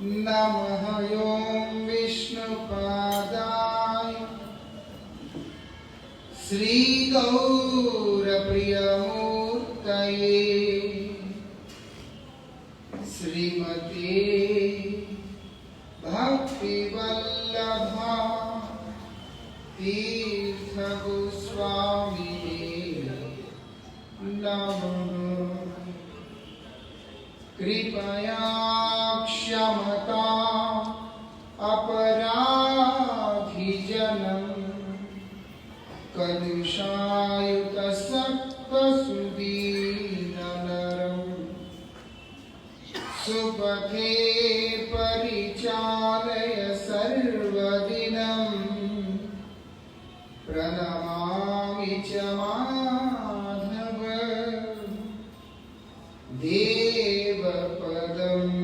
नमः ॐ विष्णुपादाय श्रीगौरप्रियमूर्तये श्रीमते भक्तिवल्लभा तीर्थगोस्वामिने नमः। कृपया क्षमता अपराधिजनं कलुषायुतसक्तसुदीननरं सुपथे परिचालय सर्वदिनं प्रणमामि च माधव देवपदम्।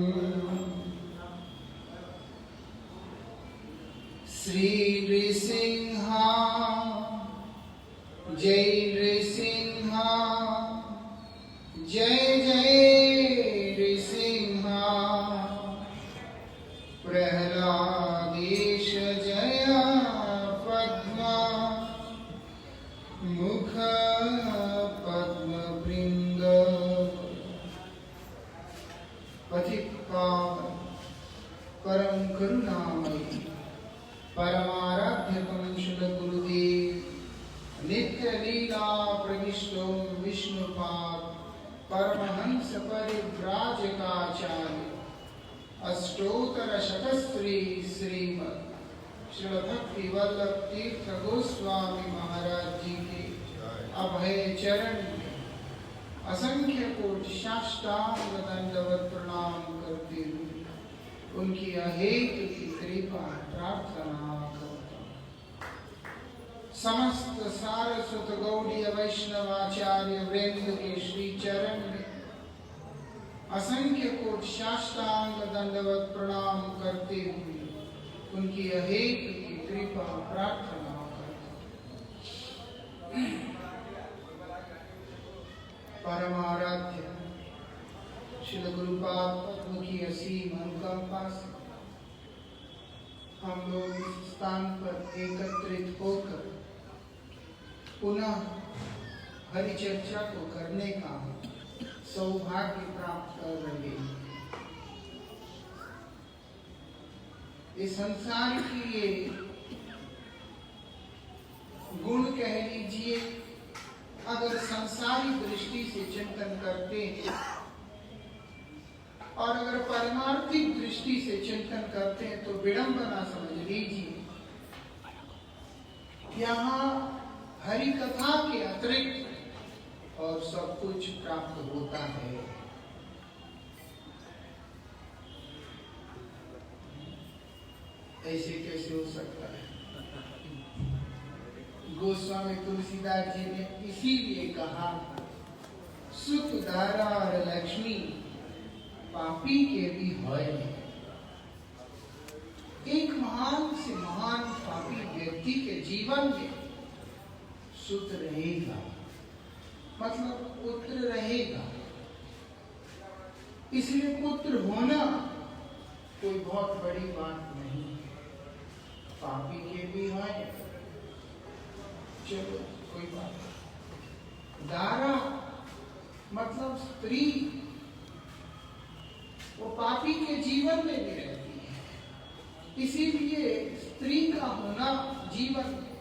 श्री नृसिंह जय नृसिंह जय जय नृसिंह प्रहलादेश जय पद्म मुख पद्मवृंद। पथित पावन परम करुणामयी परमाराध्यतम शुद्ध गुरुदेव नित्य लीला प्रविष्टो विष्णुपाद परमहंस परिव्राजकाचार्य अष्टोत्तर शतश्री श्रीमद श्री भक्ति वल्लभ तीर्थ गोस्वामी महाराज जी के अभय चरण असंख्य कोटि साष्टांग दंडवत प्रणाम करते हुए उनकी अहेतु की कृपा प्रार्थना करता हूं। समस्त सारस्वत गौड़ीय वैष्णवाचार्य वृंद के श्री चरण में असंख्य कोटि साष्टांग दंडवत प्रणाम करते हुए उनकी अहेतु की कृपा प्रार्थना करता हूं। परमाराध्य श्री गुरुपाद पद्म की असीम अनुकंपा से हम लोग इस स्थान पर एकत्रित होकर पुनः हरि चर्चा को करने का सौभाग्य प्राप्त कर रहे हैं। इस संसार की ये गुण कह लीजिए, अगर संसारी दृष्टि से चिंतन करते हैं और अगर पारमार्थिक दृष्टि से चिंतन करते हैं तो विडंबना समझ लीजिए। यहाँ हरि कथा के अतिरिक्त और सब कुछ प्राप्त होता है। ऐसे कैसे हो सकता है? गोस्वामी तुलसीदास जी ने इसीलिए कहा, सुख धारा और लक्ष्मी पापी के भी है। एक महान से महान पापी व्यक्ति के जीवन में सुख रहेगा, मतलब पुत्र रहेगा। इसलिए पुत्र होना कोई बहुत बड़ी बात नहीं है। पापी के भी है, चलो कोई बात नहीं। दारा मतलब स्त्री, वो पापी के जीवन में भी रहती है। इसीलिए स्त्री का होना जीवन में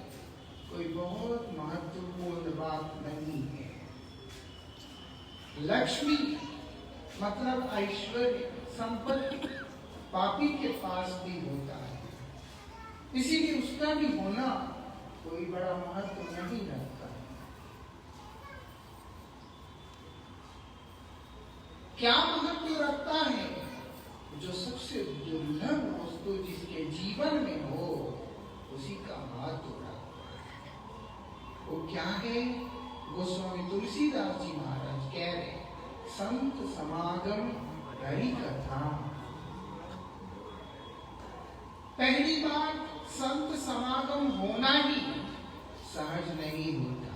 कोई बहुत महत्वपूर्ण बात नहीं है। लक्ष्मी मतलब ऐश्वर्य, संपत्ति पापी के पास भी होता है। इसीलिए उसका भी होना कोई बड़ा महत्व नहीं रखता। क्या महत्व रखता है? जो सबसे दुर्लभ वस्तु जिसके जीवन में हो उसी का महत्व रखता है। वो क्या है? गोस्वामी तुलसीदास जी महाराज कह रहे, संत समागम हरि कथा। पहली बात, संत समागम होना ही सहज नहीं होता,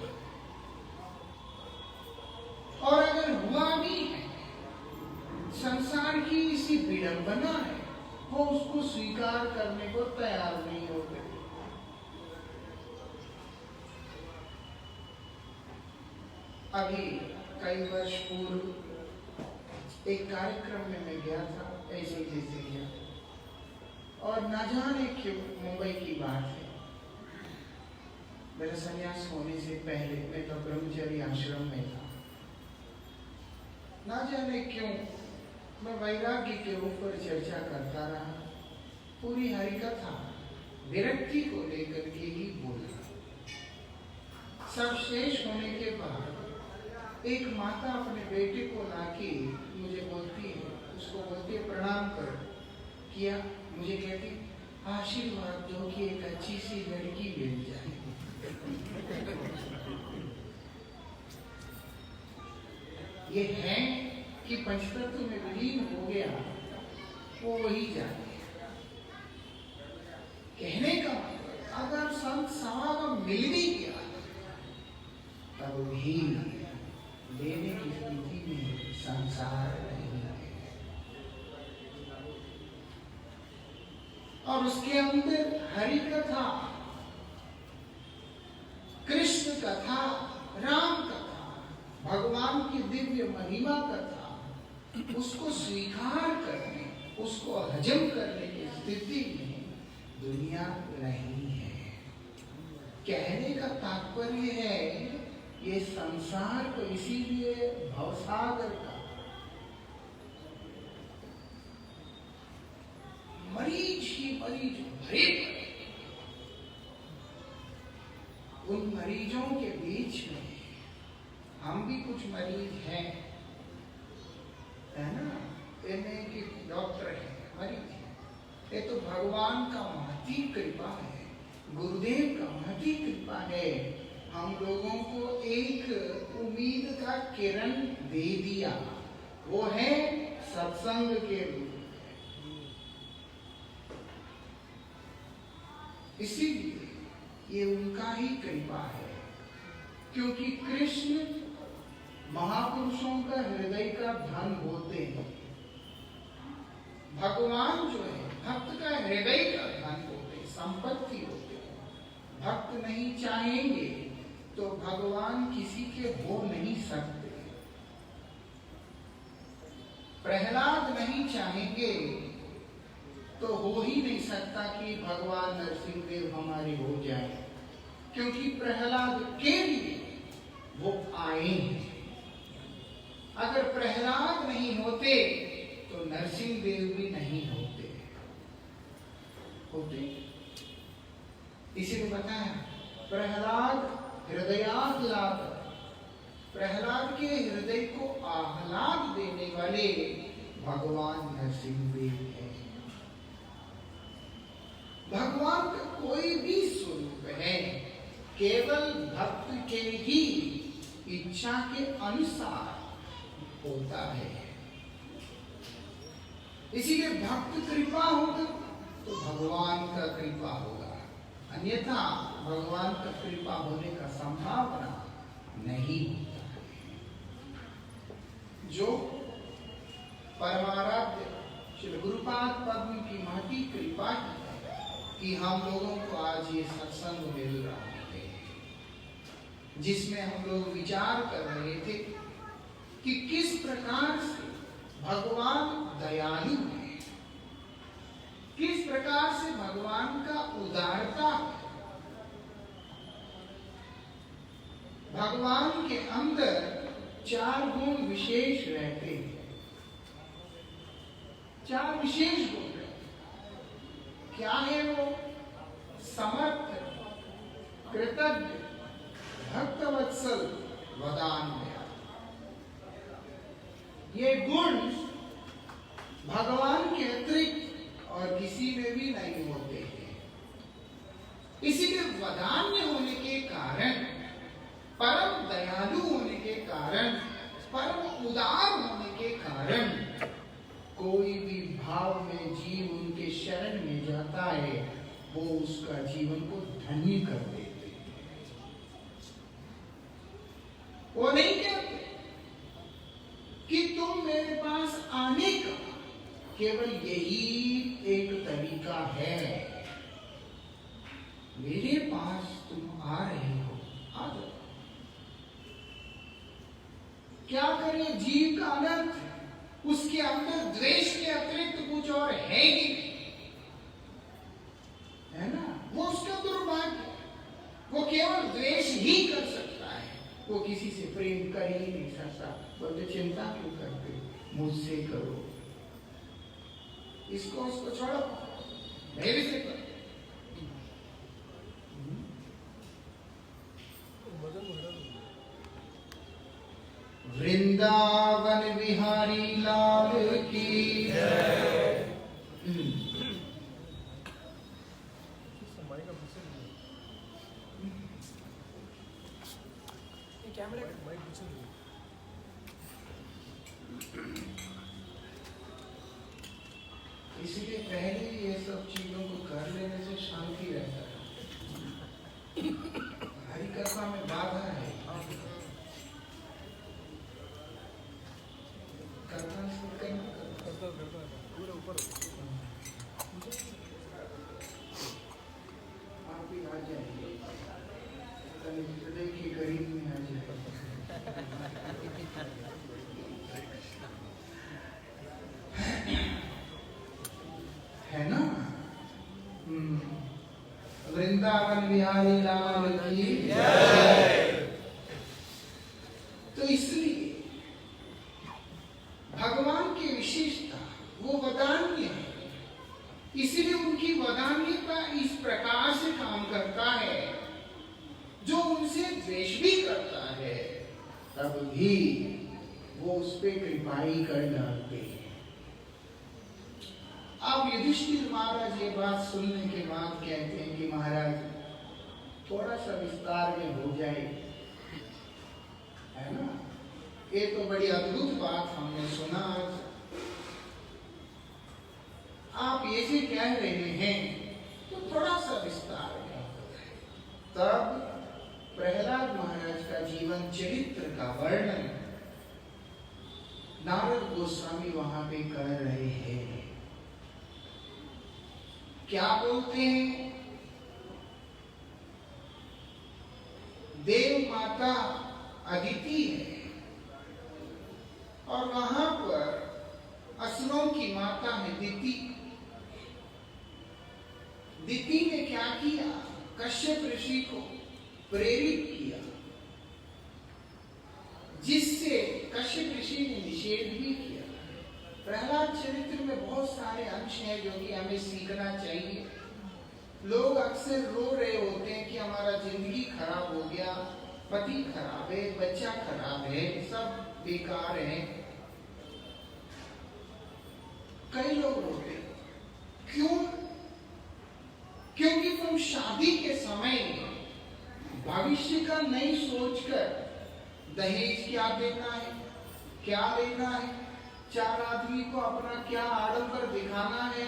और अगर हुआ भी है संसार की इसी विडंबना है वो उसको स्वीकार करने को तैयार नहीं होते। अभी कई वर्ष पूर्व एक कार्यक्रम में मैं गया था, ऐसे जैसे गया, और न जाने क्यों मुंबई की बात है, मेरा संन्यास होने से पहले मैं तो ब्रह्मचर्य आश्रम में था। ना जाने क्यों मैं वैराग्य के ऊपर चर्चा करता रहा, पूरी हरिकथा विरक्ति को लेकर के ही बोला। सब शेष होने के बाद एक माता अपने बेटे को लाके मुझे बोलती है, उसको बोलती है प्रणाम करो। किया, मुझे कहती आशीर्वाद दो कि एक अच्छी सी लड़की मिल जाए। ये है कि पंचतत्व में विलीन हो गया, वो वही जाने। कहने का मतलब अगर संत समागम मिल भी गया तब भी लेने की स्थिति में संसार नहीं है। और उसके अंदर हरि कथा, कृष्ण कथा, राम कथा, भगवान की दिव्य महिमा कथा, उसको स्वीकार करने, उसको हजम करने की स्थिति में दुनिया नहीं है। कहने का तात्पर्य है ये संसार को इसीलिए भवसागर का मरीज ही मरीज भरे पड़े। उन मरीजों के बीच में हम भी कुछ मरीज हैं, है ना? इन्हें कि डॉक्टर है, मरीज है। ये तो भगवान का महती कृपा है, गुरुदेव का महती कृपा है। हम लोगों को एक उम्मीद का किरण दे दिया, वो है सत्संग के रूप में। इसीलिए ये उनका ही कृपा है, क्योंकि कृष्ण महापुरुषों का हृदय का धन होते हैं। भगवान जो है भक्त का हृदय का धन होते हैं, संपत्ति होते हैं। भक्त नहीं चाहेंगे तो भगवान किसी के हो नहीं सकते। प्रहलाद नहीं चाहेंगे तो हो ही नहीं सकता कि भगवान नरसिंह देव हमारे हो जाए, क्योंकि प्रहलाद के लिए वो आए हैं। अगर प्रहलाद नहीं होते तो नरसिंह देव भी नहीं होते। इसीलिए बताया प्रहलाद हृदयाह्लाद, प्रहलाद के हृदय को आह्लाद देने वाले भगवान नरसिंह देव हैं। भगवान का कोई भी स्वरूप है केवल भक्त के ही इच्छा के अनुसार होता है। इसीलिए भक्त कृपा होगा तो भगवान का कृपा होगा, अन्यथा भगवान का कृपा होने का संभावना नहीं होता है। जो परमाराध्य श्री गुरुपाद पद्म की महती कृपा है कि हम लोगों को आज ये सत्संग मिल रहा है, जिसमें हम लोग विचार कर रहे थे कि किस प्रकार से भगवान दयालु है, किस प्रकार से भगवान का उदारता है। भगवान के अंदर 4 गुण विशेष रहते हैं, 4 विशेष गुण रहते हैं। क्या है वो? समर्थ, कृतज्ञ, भक्तवत्सल, वदान्य। ये गुण भगवान के अतिरिक्त और किसी में भी नहीं होते हैं। इसीलिए वदान्य होने के कारण, परम दयालु होने के कारण, परम उदार होने के कारण कोई भी भाव में जीव उनके शरण में जाता है, वो उसका जीवन को धन्य कर देते हैं। वो नहीं कहते कि तुम मेरे पास आने का केवल यही एक तरीका है। मेरे पास तुम आ रहे हो, आ जाओ। क्या करें? जीव का अनर्थ, उसके अंदर द्वेष के अतिरिक्त कुछ और है ही नहीं, है ना? वो उसका दुर्भाग्य, वो केवल द्वेष ही कर सकता है, वो किसी से प्रेम कर ही नहीं सकता। बोलते चिंता क्यों करते, मुझसे करो, इसको उसको छोड़ो, मेरे से करो। वृंदावन बिहारी लाल की जय। इसलिए पहले ये सब चीजों को कर लेने से शांति रहता है। हरिकथा में बाधा है, पूरा ऊपर आप ही आ जाइए, हृदय के करीब में आ जाए। है ना? वृंदावन बिहारी लाल की जय। तो इसलिए भगवान की विशेषता वो वदान्य है, इसलिए उनकी वदान्यता इस प्रकार से काम करता है, जो उनसे द्वेष भी करता है तब भी वो उस पे कृपाई कर डालते हैं। अब युधिष्ठिर महाराज ये बात सुनने के बाद कहते हैं कि महाराज थोड़ा सा विस्तार में हो जाए, है ना? ये तो बड़ी अद्भुत बात हमने सुना आज। आप ये जो कह रहे हैं तो थोड़ा सा विस्तार में। तब प्रहलाद महाराज का जीवन चरित्र का वर्णन नारद गोस्वामी वहां पे कर रहे हैं। क्या बोलते हैं? देव माता अदिति है और वहां पर असुरों की माता है दिति। दिति ने क्या किया? कश्यप ऋषि को प्रेरित किया, जिससे कश्यप ऋषि ने निषेध भी किया। प्रहलाद चरित्र में बहुत सारे अंश हैं जो कि हमें सीखना चाहिए। लोग अक्सर रो रहे होते हैं कि हमारा जिंदगी खराब हो गया, पति खराब है, बच्चा खराब है, सब बेकार है। कई लोग रोते हैं, क्यों? क्योंकि तुम शादी के समय भविष्य का नहीं सोचकर दहेज क्या देना है, क्या लेना है, चार आदमी को अपना क्या आडंबर दिखाना है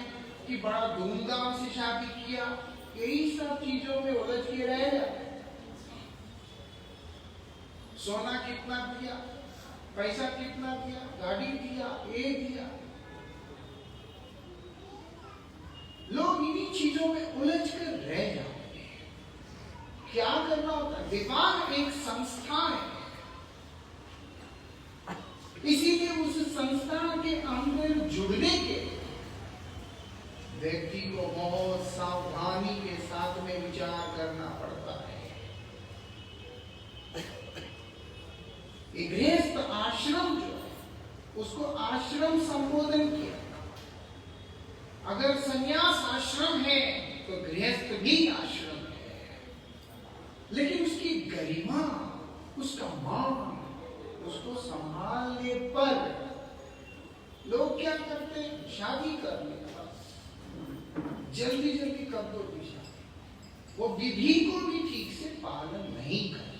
कि बड़ा धूमधाम से शादी किया, यही सब चीजों में उलझ के रह गए। सोना कितना दिया, पैसा कितना दिया, गाड़ी दिया, ये दिया। लोग इन्हीं चीजों में उलझ कर रह जाते हैं। क्या करना होता है? विवाह एक संस्था है, इसीलिए उस संस्था के अंदर जुड़ने के व्यक्ति को बहुत सावधानी के साथ में विचार करना पड़ता है। एक गृहस्थ आश्रम जो है उसको आश्रम संबोधन किया। अगर संन्यास आश्रम है तो गृहस्थ भी आश्रम है, लेकिन उसकी गरिमा, उसका मान, उसको संभालने पर लोग क्या करते हैं? शादी कर लेते, जल्दी जल्दी कर दो शादी। वो विधि को भी ठीक से पालन नहीं करते।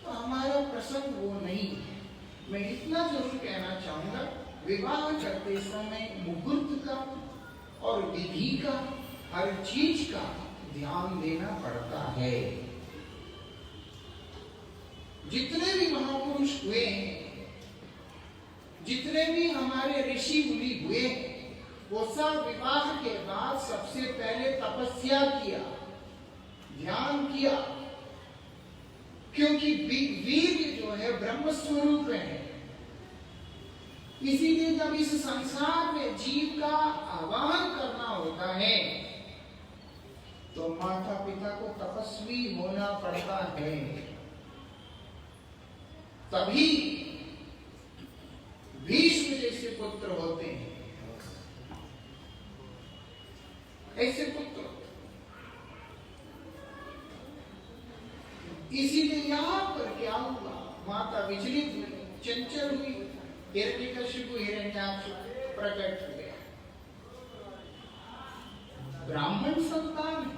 तो हमारा प्रसंग वो नहीं है। मैं इतना जरूर कहना चाहूंगा, विवाह करते समय मुहूर्त का और विधि का, हर चीज का ध्यान देना पड़ता है। जितने भी महापुरुष हुए, जितने भी हमारे ऋषि मुनि हुए, वो सब विवाह के बाद सबसे पहले तपस्या किया, ध्यान किया, क्योंकि वीर जो है ब्रह्म स्वरूप है। इसीलिए जब इस संसार में जीव का आवाहन करना होता है तो माता पिता को तपस्वी होना पड़ता है, तभी भीष्म जैसे पुत्र होते हैं, ऐसे पुत्र। इसीलिए यहां पर क्या हुआ, माता विचलित हुई, चंचल हुई, हिरण्यकशिपु हिरण्याक्ष प्रकट हुए। ब्राह्मण संतान है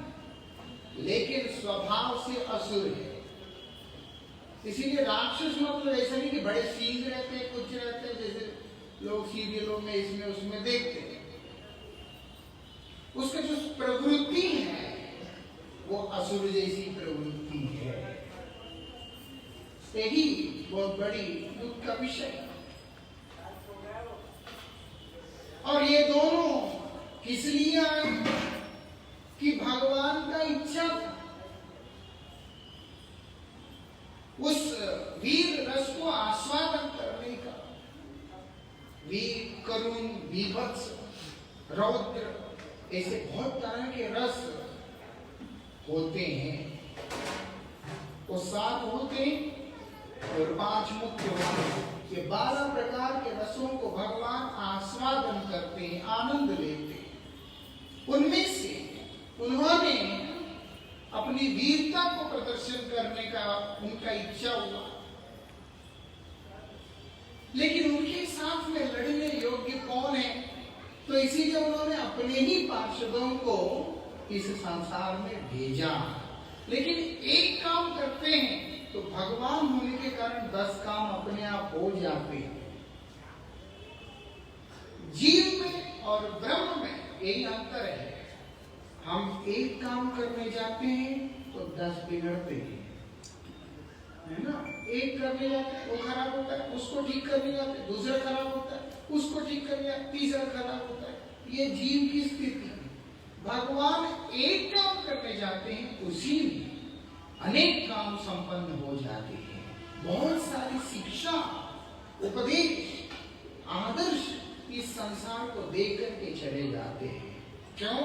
लेकिन स्वभाव से असुर है। इसीलिए राक्षस मतलब ऐसा नहीं कि बड़े सींग रहते हैं, कुछ रहते हैं जैसे लोग सीरियलों में इसमें उसमें देखते हैं। उसका जो प्रवृत्ति है वो असुर जैसी प्रवृत्ति है। यही बहुत बड़ी दुख का विषय है। और ये दोनों किस लिए आए कि भगवान का इच्छा था उस वीर रस को आस्वादन करने का। वीर, करुण, बीभत्स, रौद्र, ऐसे बहुत तरह के रस होते हैं। वो 7 होते और 5 मुख्य होते हैं। ये 12 प्रकार के रसों को भगवान आस्वादन करते हैं, आनंद लेते हैं। उनमें से उन्होंने अपनी वीरता को प्रदर्शन करने का उनका इच्छा हुआ, लेकिन उनके साथ में लड़ने योग्य कौन है? तो इसीलिए उन्होंने अपने ही पार्षदों को इस संसार में भेजा। लेकिन एक काम करते हैं तो भगवान होने के कारण 10 काम अपने आप हो जाते हैं। जीव में और ब्रह्म में यही अंतर है। हम एक काम करने जाते हैं तो 10 बिगड़ते हैं, है ना? एक करने जाते हैं वो खराब होता है, उसको ठीक करने जाते हैं दूसरा खराब होता है, उसको ठीक करने जाते हैं तीसरा खराब होता है। ये जीव की स्थिति है। भगवान एक काम करने जाते हैं उसी में अनेक काम संपन्न हो जाते हैं। बहुत सारी शिक्षा, उपदेश, आदर्श इस संसार को देकर के चले जाते हैं। क्यों?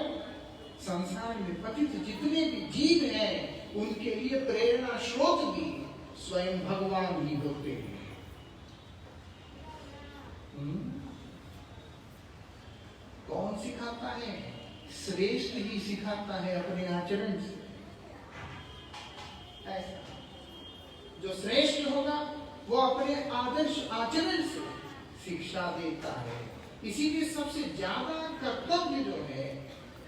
संसार में पतित जितने भी जीव हैं उनके लिए प्रेरणा स्रोत भी स्वयं भगवान ही होते हैं। कौन सिखाता है? श्रेष्ठ ही सिखाता है अपने आचरण से। ऐसा जो श्रेष्ठ होगा वो अपने आदर्श आचरण से शिक्षा देता है। इसीलिए सबसे ज्यादा कर्तव्य जो है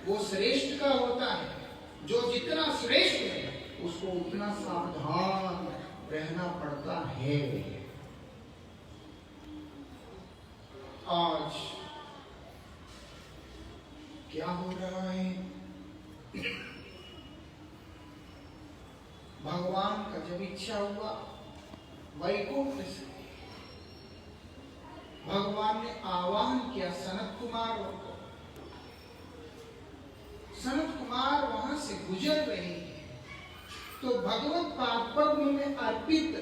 वो श्रेष्ठ का होता है। जो जितना श्रेष्ठ है उसको उतना सावधान रहना पड़ता है। आज क्या हो रहा है? भगवान का जब इच्छा हुआ वैकुंठ से भगवान ने आह्वान किया सनत कुमार को। सनत कुमार वहां से गुजर रहे हैं तो भगवत पाद पद्म में अर्पित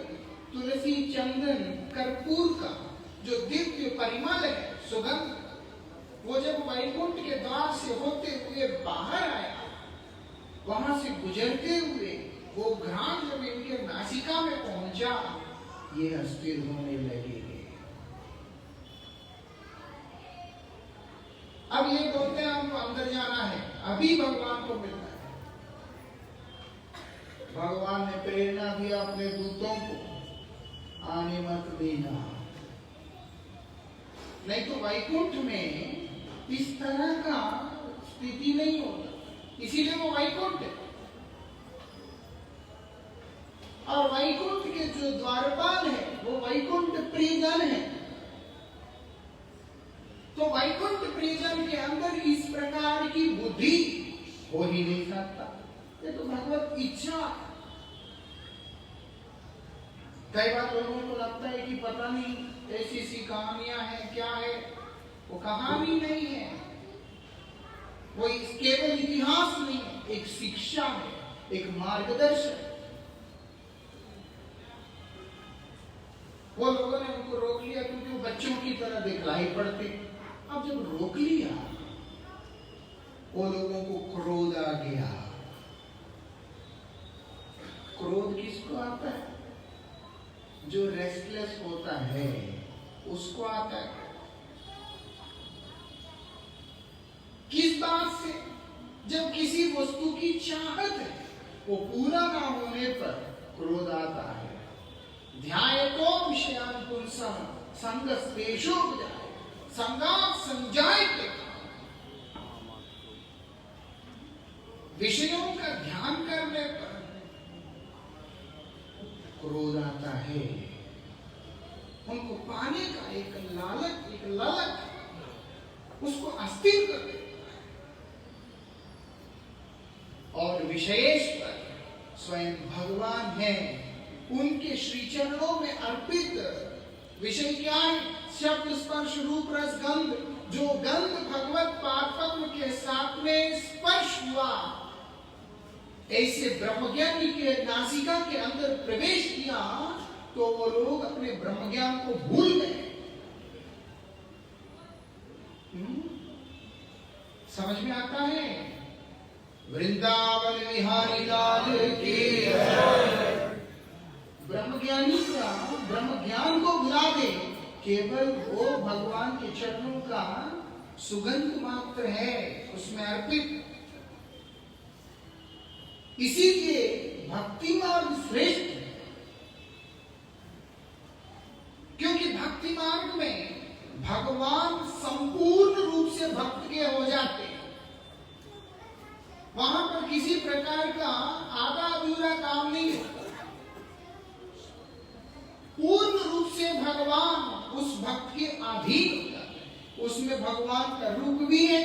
तुलसी, चंदन, कर्पूर का जो दिव्य परिमल है, सुगंध, वो जब वैकुंठ के द्वार से होते हुए बाहर आया, वहां से गुजरते हुए वो घ्राण जब इनके नासिका में पहुंचा, ये अस्थिर होने लगे। अब ये बोलते हैं हमको अंदर जाना है, अभी भगवान को मिलना है। भगवान ने प्रेरणा दिया अपने दूतों को, आने मत देना, नहीं तो वैकुंठ में इस तरह का स्थिति नहीं होता। इसीलिए वो वैकुंठ है। और वैकुंठ के जो द्वारपाल है वो वैकुंठ प्रियजन है। तो वैकुंठ प्रियजन के अंदर इस प्रकार की बुद्धि हो ही नहीं सकता। ये तो भगवत इच्छा। कई बार लोगों को लगता है कि पता नहीं ऐसी सी कहानियां हैं, क्या है, वो कहानी नहीं है, वो केवल इतिहास नहीं है, एक शिक्षा है, एक मार्गदर्शन। वो लोगों ने उनको रोक लिया क्योंकि वो बच्चों की तरह दिखलाई पड़ते। अब जब रोक लिया, वो लोगों को क्रोध आ गया। क्रोध किसको आता है? जो रेस्टलेस होता है उसको आता है। किस बात से? जब किसी वस्तु की चाहत है वो पूरा ना होने पर क्रोध आता है। ध्यायतो विषयान् पुंसः संगस्तेषु जायते, संगात् संजायते। विषयों का ध्यान करने पर क्रोध आता है। उनको पाने का एक लालच, एक ललक उसको अस्थिर कर देता है। और विशेषकर स्वयं भगवान हैं, उनके श्री चरणों में अर्पित विषय क्या है? शब्द स्पर्श रूप रस गंध। जो गंध भगवत पादपद्म के साथ में स्पर्श हुआ, ऐसे ब्रह्मज्ञानी के नासिका के अंदर प्रवेश किया तो वो लोग अपने ब्रह्मज्ञान को भूल गए। समझ में आता है? वृंदावन विहारी लाल की ब्रह्मज्ञानी का ब्रह्म ज्ञान को भुला दे, केवल वो भगवान के चरणों का सुगंध मात्र है उसमें अर्पित। इसीलिए भक्ति मार्ग श्रेष्ठ है, क्योंकि भक्ति मार्ग में भगवान संपूर्ण रूप से भक्त के हो जाते हैं। वहां पर किसी प्रकार का आधा अधूरा काम नहीं होता। पूर्ण रूप से भगवान उस भक्त के अधीन होता है। उसमें भगवान का रूप भी है,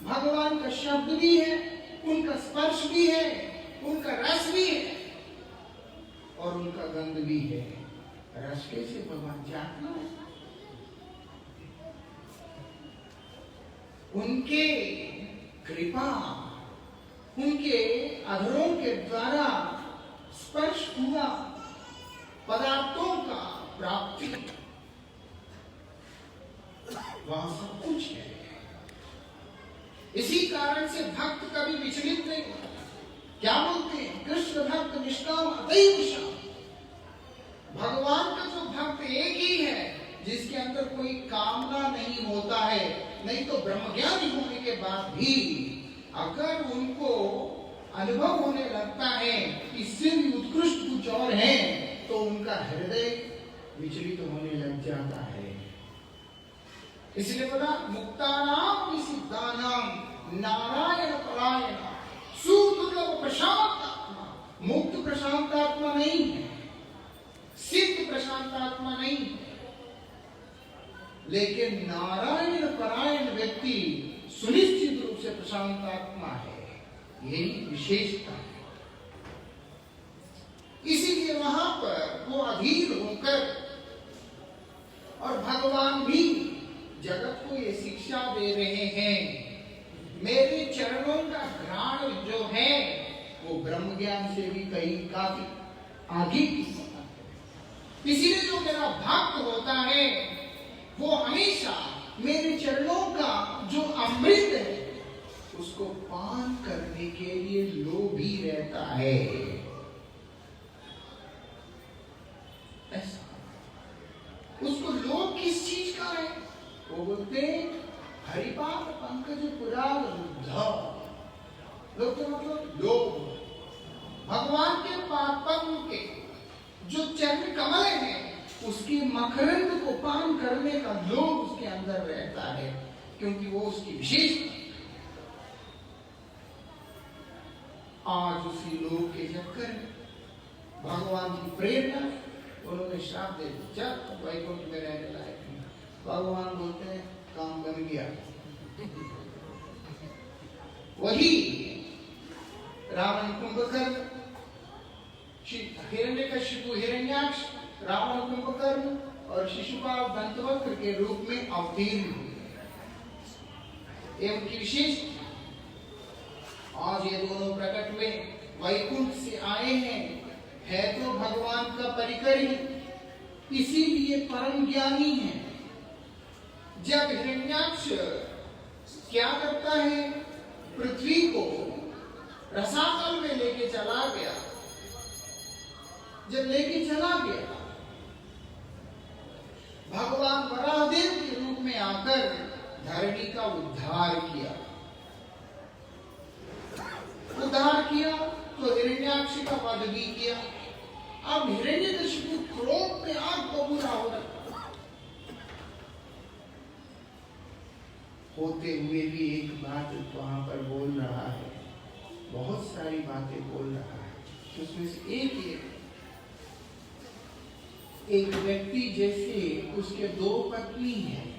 भगवान का शब्द भी है, उनका स्पर्श भी है, उनका रस भी है और उनका गंध भी है। रस कैसे भगवान जानना है? उनके कृपा, उनके अधरों के द्वारा स्पर्श हुआ पदार्थों का प्राप्ति, वहां सब कुछ है। इसी कारण से भक्त कभी विचलित नहीं होता। क्या बोलते हैं? कृष्ण भक्त निष्काम अतैव शाम। भगवान का जो भक्त एक ही है जिसके अंदर कोई कामना नहीं होता है। नहीं तो ब्रह्मज्ञानी होने के बाद भी अगर उनको अनुभव होने लगता है कि इससे भी उत्कृष्ट कुछ और है तो उनका हृदय विचलित होने लग जाता है। इसलिए बोला मुक्तानाम सिद्धानाम नारायण परायण सुदुर्लभ प्रशांत आत्मा। मुक्त प्रशांत आत्मा नहीं है, सिद्ध प्रशांत आत्मा नहीं है, लेकिन नारायण परायण व्यक्ति सुनिश्चित रूप से प्रशांत आत्मा है। यही विशेषता है। इसीलिए वहां पर वो अधीर होकर, और भगवान भी जगत को ये शिक्षा दे रहे हैं, मेरे चरणों का घ्राण जो है वो ब्रह्म ज्ञान से भी कहीं काफी आगे की बात है। इसीलिए जो मेरा भक्त होता है वो हमेशा मेरे चरणों का जो अमृत है उसको पान करने के लिए लोभी रहता है। ऐसा उसको लोभ किस चीज का है? वो बोलते हरिपाद पंकज पुराग रुद्ध। लोग तो मतलब लोभ। भगवान के पाद के जो चरण कमल है उसकी मकरंद को पान करने का लोभ उसके अंदर रहता है, क्योंकि वो उसकी विशेषता। आज उसी लोभ के चक्कर में भगवान की प्रेरणा उन्होंने श्राप दे दिया, वैकुंठ में रहने लायक नहीं। भगवान बोलते हैं काम बन गया। वही रावण कुंभकर्ण, हिरण्यकशिपु हिरण्याक्ष, रावण कुंभकर्ण और शिशुपाल दंतवक्र के रूप में अवतीर्ण हुए। ये उनकी विशेषता। आज ये दोनों प्रकट हुए, वैकुंठ से आए हैं, है तो भगवान का परिकर ही, इसीलिए परम ज्ञानी है। जब हिरण्याक्ष क्या करता है, पृथ्वी को रसातल में लेके चला गया। जब लेके चला गया, भगवान वराहदेव के रूप में आकर धरणी का उद्धार किया। उद्धार किया तो हिरण्याक्ष का वध भी किया। अब हिरण्यकशिपु क्रोध में आग बबूला हो रहा, होते हुए भी एक बात वहां पर बोल रहा है, बहुत सारी बातें बोल रहा है। उसमें से एक व्यक्ति जैसे उसके दो पत्नी हैं,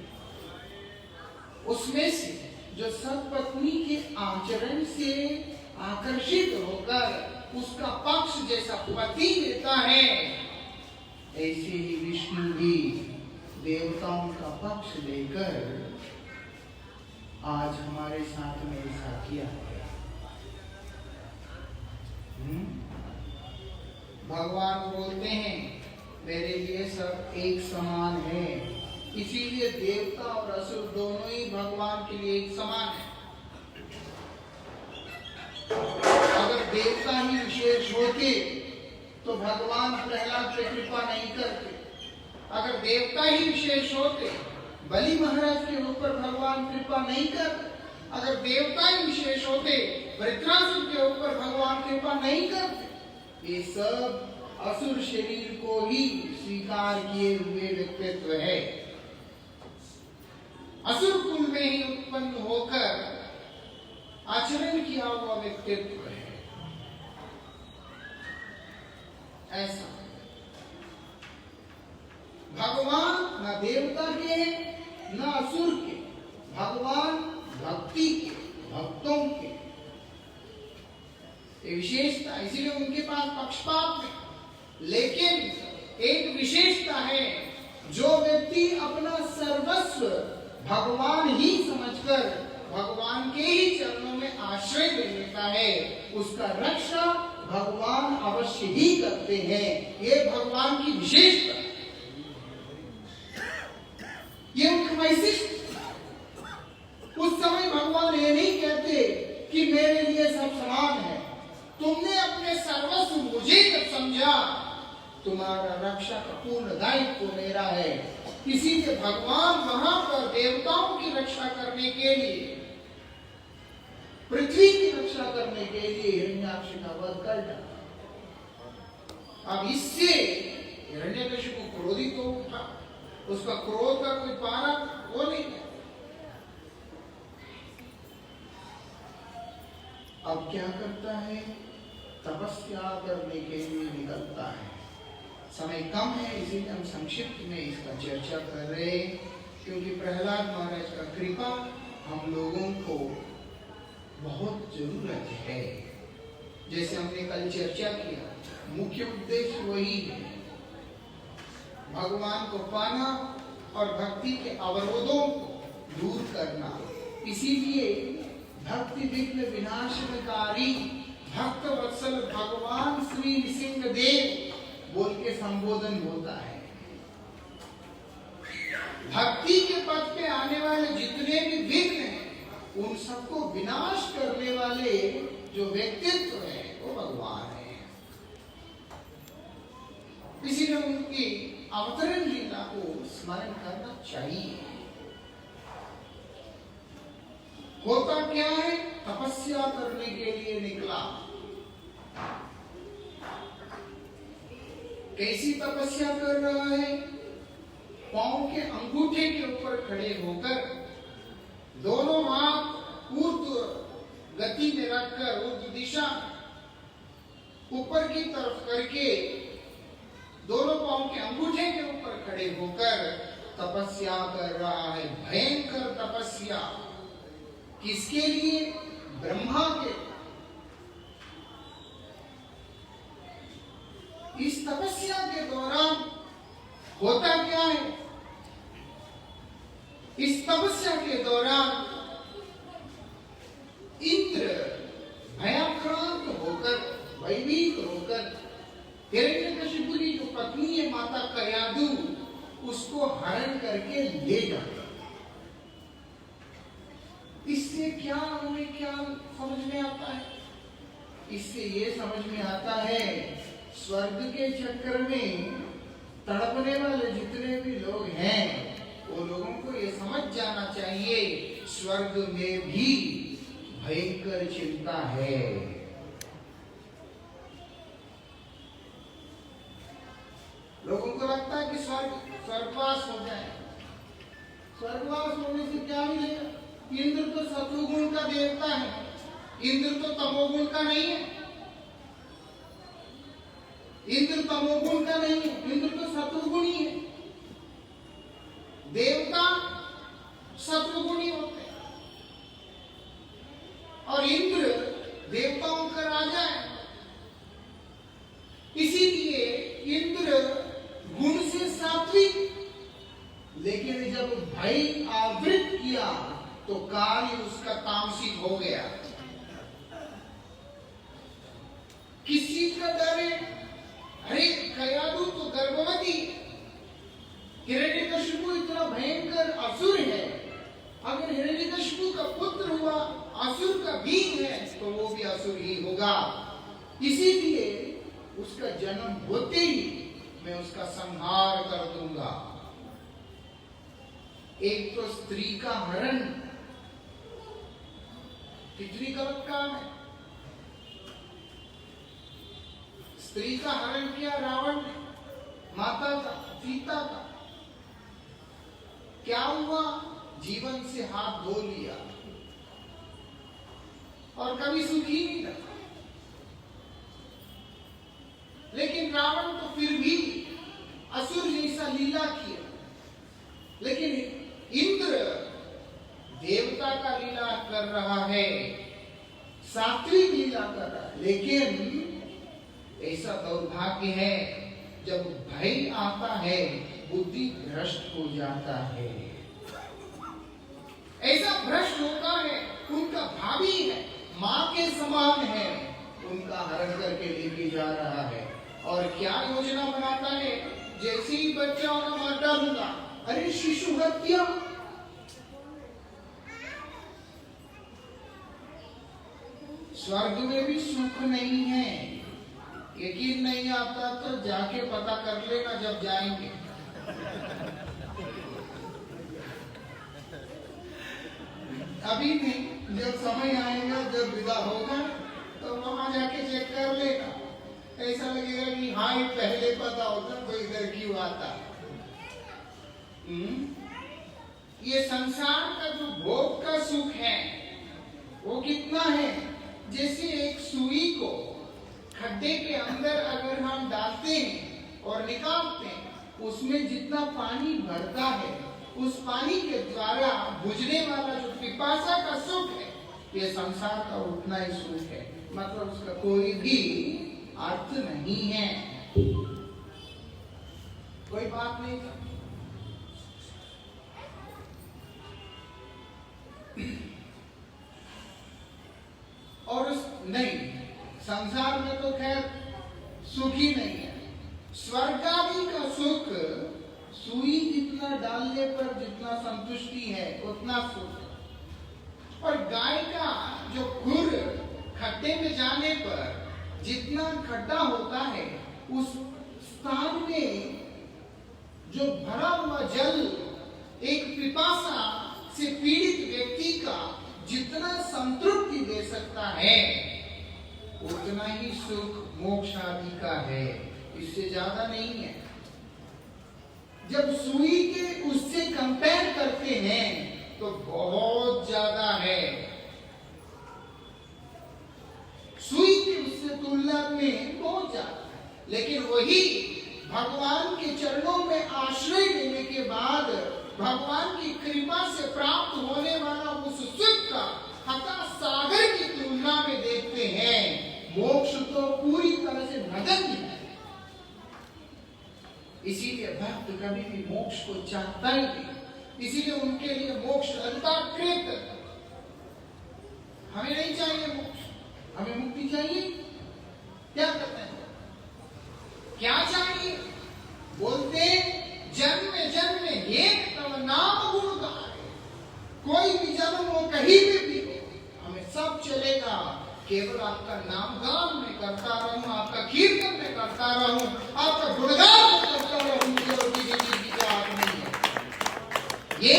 उसमें से जो सत्पत्नी के आचरण से आकर्षित होकर उसका पक्ष जैसा पति लेता है, ऐसे ही विष्णु भी देवताओं का पक्ष लेकर आज हमारे साथ में ऐसा किया है। भगवान बोलते हैं मेरे लिए सब एक समान है, इसीलिए देवता और असुर दोनों ही भगवान के लिए एक समान है। अगर देवता ही विशेष होते तो भगवान प्रहलाद पे कृपा नहीं करते। अगर देवता ही विशेष होते, बलि महाराज के ऊपर भगवान कृपा नहीं करते। अगर देवता ही विशेष होते, वृत्रासुर के ऊपर भगवान कृपा नहीं करते। ये सब असुर शरीर को ही स्वीकार किए हुए व्यक्तित्व है, असुर कुल में ही उत्पन्न होकर आचरण किया हुआ व्यक्तित्व है। ऐसा भगवान न देवता के हैं न असुर के, भगवान भक्ति के, भक्तों के विशेषता, इसीलिए उनके पास पक्षपात नहीं। लेकिन एक विशेषता है, जो व्यक्ति अपना सर्वस्व भगवान ही समझकर भगवान के ही चरणों में आश्रय ले लेता है, उसका रक्षा भगवान अवश्य ही करते हैं। ये भगवान की विशेषता, ये उनका वैशिष्ट। उस समय भगवान ये नहीं कहते कि मेरे लिए सब समान है, तुमने अपने सर्वस्व मुझे जब समझा, तुम्हारा रक्षा का पूर्ण दायित्व मेरा है। इसीलिए भगवान वहां पर देवताओं की रक्षा करने के लिए, पृथ्वी की रक्षा करने के लिए हिरण्याक्ष का वध कर डाला। अब इससे हिरण्यकशिपु क्रोधित हो उठा, उसका क्रोध का कोई पारा वो नहीं है। अब क्या करता है, तपस्या करने के लिए निकलता है। समय कम है, इसीलिए हम संक्षिप्त में इसका चर्चा कर रहे हैं, क्योंकि प्रहलाद महाराज का कृपा हम लोगों को बहुत जरूरत है। जैसे हमने कल चर्चा किया, मुख्य उद्देश्य वही है, भगवान को पाना और भक्ति के अवरोधों को दूर करना। इसीलिए भक्ति विघ्न विनाशनकारी भक्त वत्सल भगवान श्री नृसिंहदेव बोल के संबोधन होता है। भक्ति के पथ पे आने वाले जितने भी विघ्न हैं, उन सबको विनाश करने वाले जो व्यक्तित्व है वो भगवान है। इसीलिए उनकी अवतरण लीला को स्मरण करना चाहिए। होता क्या है, तपस्या करने के लिए निकला। कैसी तपस्या कर रहा है, पांव के अंगूठे के ऊपर खड़े होकर दोनों हाथ ऊर्ध्व गति में रखकर ऊर्ध्व दिशा ऊपर की तरफ करके दोनों पांव के अंगूठे के ऊपर खड़े होकर तपस्या कर रहा है। भयंकर तपस्या। किसके लिए? ब्रह्मा के। इस तपस्या के दौरान होता क्या है, इस तपस्या के दौरान भयभीत होकर हिरण्यकशिपु की जो पत्नी है माता कयाधु, उसको हरण करके ले जाता। इससे क्या हमें क्या समझ में आता है? इससे ये समझ में आता है, स्वर्ग के चक्कर में तड़पने वाले जितने भी लोग हैं, वो लोगों को ये समझ जाना चाहिए, स्वर्ग में भी भयंकर चिंता है। लोगों को लगता है कि स्वर्गवास हो जाए। स्वर्गवास होने से क्या मिलेगा? इंद्र तो सत्वगुण का देवता है, इंद्र तो तमोगुण का नहीं है। इंद्र तमोगुण का नहीं है, इंद्र तो सत्वगुणी है। देवता सत्वगुणी होते हैं और इंद्र देवताओं का राजा है। इसीलिए इंद्र गुण से सात्विक, लेकिन जब भय आवृत किया तो कार्य उसका तामसिक हो गया। किस चीज का डर है? अरे कयाधु तो गर्भवती, हिरण्यकशिपु इतना भयंकर असुर है, अगर हिरण्यकशिपु का पुत्र हुआ असुर का बीज है तो वो भी असुर ही होगा। इसीलिए उसका जन्म होते ही मैं उसका संहार कर दूंगा। एक तो स्त्री का हरण कितनी गलत काम है। स्त्री का हरण किया रावण ने, माता का, सीता का। क्या हुआ? जीवन से हाथ धो लिया और कभी सुखी नहीं रहा। लेकिन रावण तो फिर भी असुर जैसा लीला किया, लेकिन इंद्र देवता का लीला कर रहा है, सात्विक लीला कर रहा है। लेकिन ऐसा दुर्भाग्य है, जब भय आता है बुद्धि भ्रष्ट हो जाता है। ऐसा भ्रष्ट होता है, उनका भाभी है, मां के समान है, उनका हरण करके लेके जा रहा है। और क्या योजना बनाता है? जैसे ही बच्चा होगा मार डालूंगा। अरे शिशु हत्या। स्वर्ग में भी सुख नहीं है। यकीन नहीं आता तो जाके पता कर लेना जब जाएंगे। अभी नहीं, जब समय आएगा, जब विदा होगा तो वहां जाके चेक कर लेना। ऐसा लगेगा कि हाँ ही पहले पता होता तो इधर क्यों आता। ये संसार का जो भोग का सुख है वो कितना है? जैसे एक सुई को खड्डे के अंदर अगर हम डालते हैं और निकालते हैं, उसमें जितना पानी भरता है, उस पानी के द्वारा बुझने वाला जो पिपासा का सुख है, ये संसार का उतना ही सुख है। मतलब उसका कोई भी अर्थ नहीं है, कोई बात नहीं। और नहीं, संसार में तो खैर सुख ही नहीं है। स्वर्गादि का सुख सुई जितना डालने पर जितना संतुष्टि है उतना सुख है। और गाय का जो खुर खड्डे में जाने पर जितना खड्डा होता है, उस स्थान में जो भरा हुआ जल एक पिपासा से पीड़ित व्यक्ति का जितना संतृप्ति दे सकता है, उतना ही सुख मोक्ष आदि का है, इससे ज्यादा नहीं है। जब सुई के उससे कंपेयर करते हैं तो बहुत ज्यादा है। सुई की उससे तुलना में बहुत ज्यादा है। लेकिन वही भगवान के चरणों में आश्रय लेने के बाद भगवान की कृपा से प्राप्त होने वाला उस सुख का हता सागर की तुलना में देखते हैं, मोक्ष तो पूरी तरह से नगण्य है। इसीलिए भक्त कभी भी मोक्ष को चाहता ही नहीं। इसीलिए उनके लिए मोक्ष अंतःकृत। हमें नहीं चाहिए मोक्ष, हमें मुक्ति चाहिए। क्या करते हैं? क्या चाहिए? बोलते जन्म जन्म एक तव नाम गुण गाए। कोई भी जन्म हो, कहीं भी हो, हमें सब चलेगा, केवल आपका नाम गान में करता रहूं, आपका कीर्तन में करता रहूं, आपका गुणगान में करता रहूं, केवल किसी चीज की बात नहीं है। ये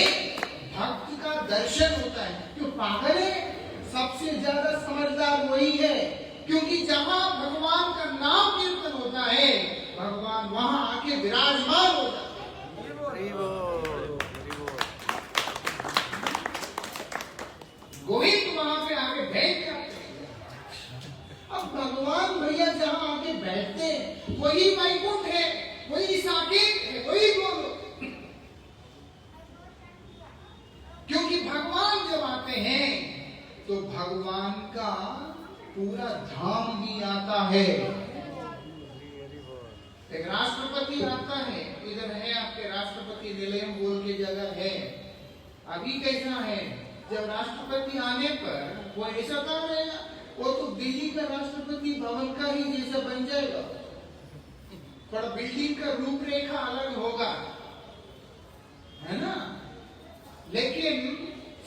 भक्त का दर्शन होता है। क्यों पागल है? सबसे ज्यादा समझदार वही है, क्योंकि जहां भगवान का नाम कीर्तन होता है, भगवान वहां आके विराजमान हो जाते हैं। गोविंद वहां पे आके बैठ जाते हैं। अब भगवान भैया जहां आके बैठते हैं, वही वैकुंठ है, वही साकेत है, वही बोलो। क्योंकि भगवान जब आते हैं तो भगवान का पूरा धाम भी आता है। एक राष्ट्रपति आता है, इधर है आपके राष्ट्रपति निलयम बोल के जगह है। अभी कैसा है, जब राष्ट्रपति आने पर वो ऐसा काम रहेगा, वो तो दिल्ली का राष्ट्रपति भवन का ही जैसा बन जाएगा, पर बिल्डिंग का रूपरेखा अलग होगा, है ना? लेकिन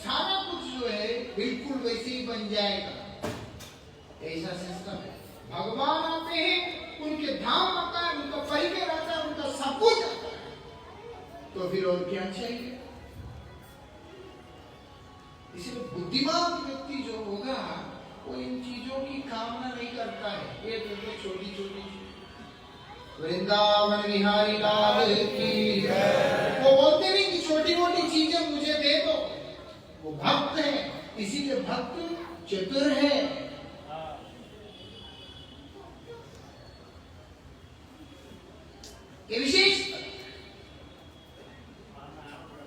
सारा कुछ जो है बिल्कुल वैसे ही बन जाएगा। ऐसा सिस्टम है। भगवान आते हैं, उनके धाम आता है, उनका परिकर आता है, उनका सब कुछ आता है, तो फिर और क्या चाहिए? इसलिए बुद्धिमान व्यक्ति जो होगा वो इन चीजों की कामना नहीं करता है। ये तो छोटी छोटी वृंदावन बिहारी लाल की जय। वो बोलते नहीं कि छोटी मोटी चीजें मुझे दे दो। वो भक्त है, इसीलिए भक्त चतुर है। ये विशेष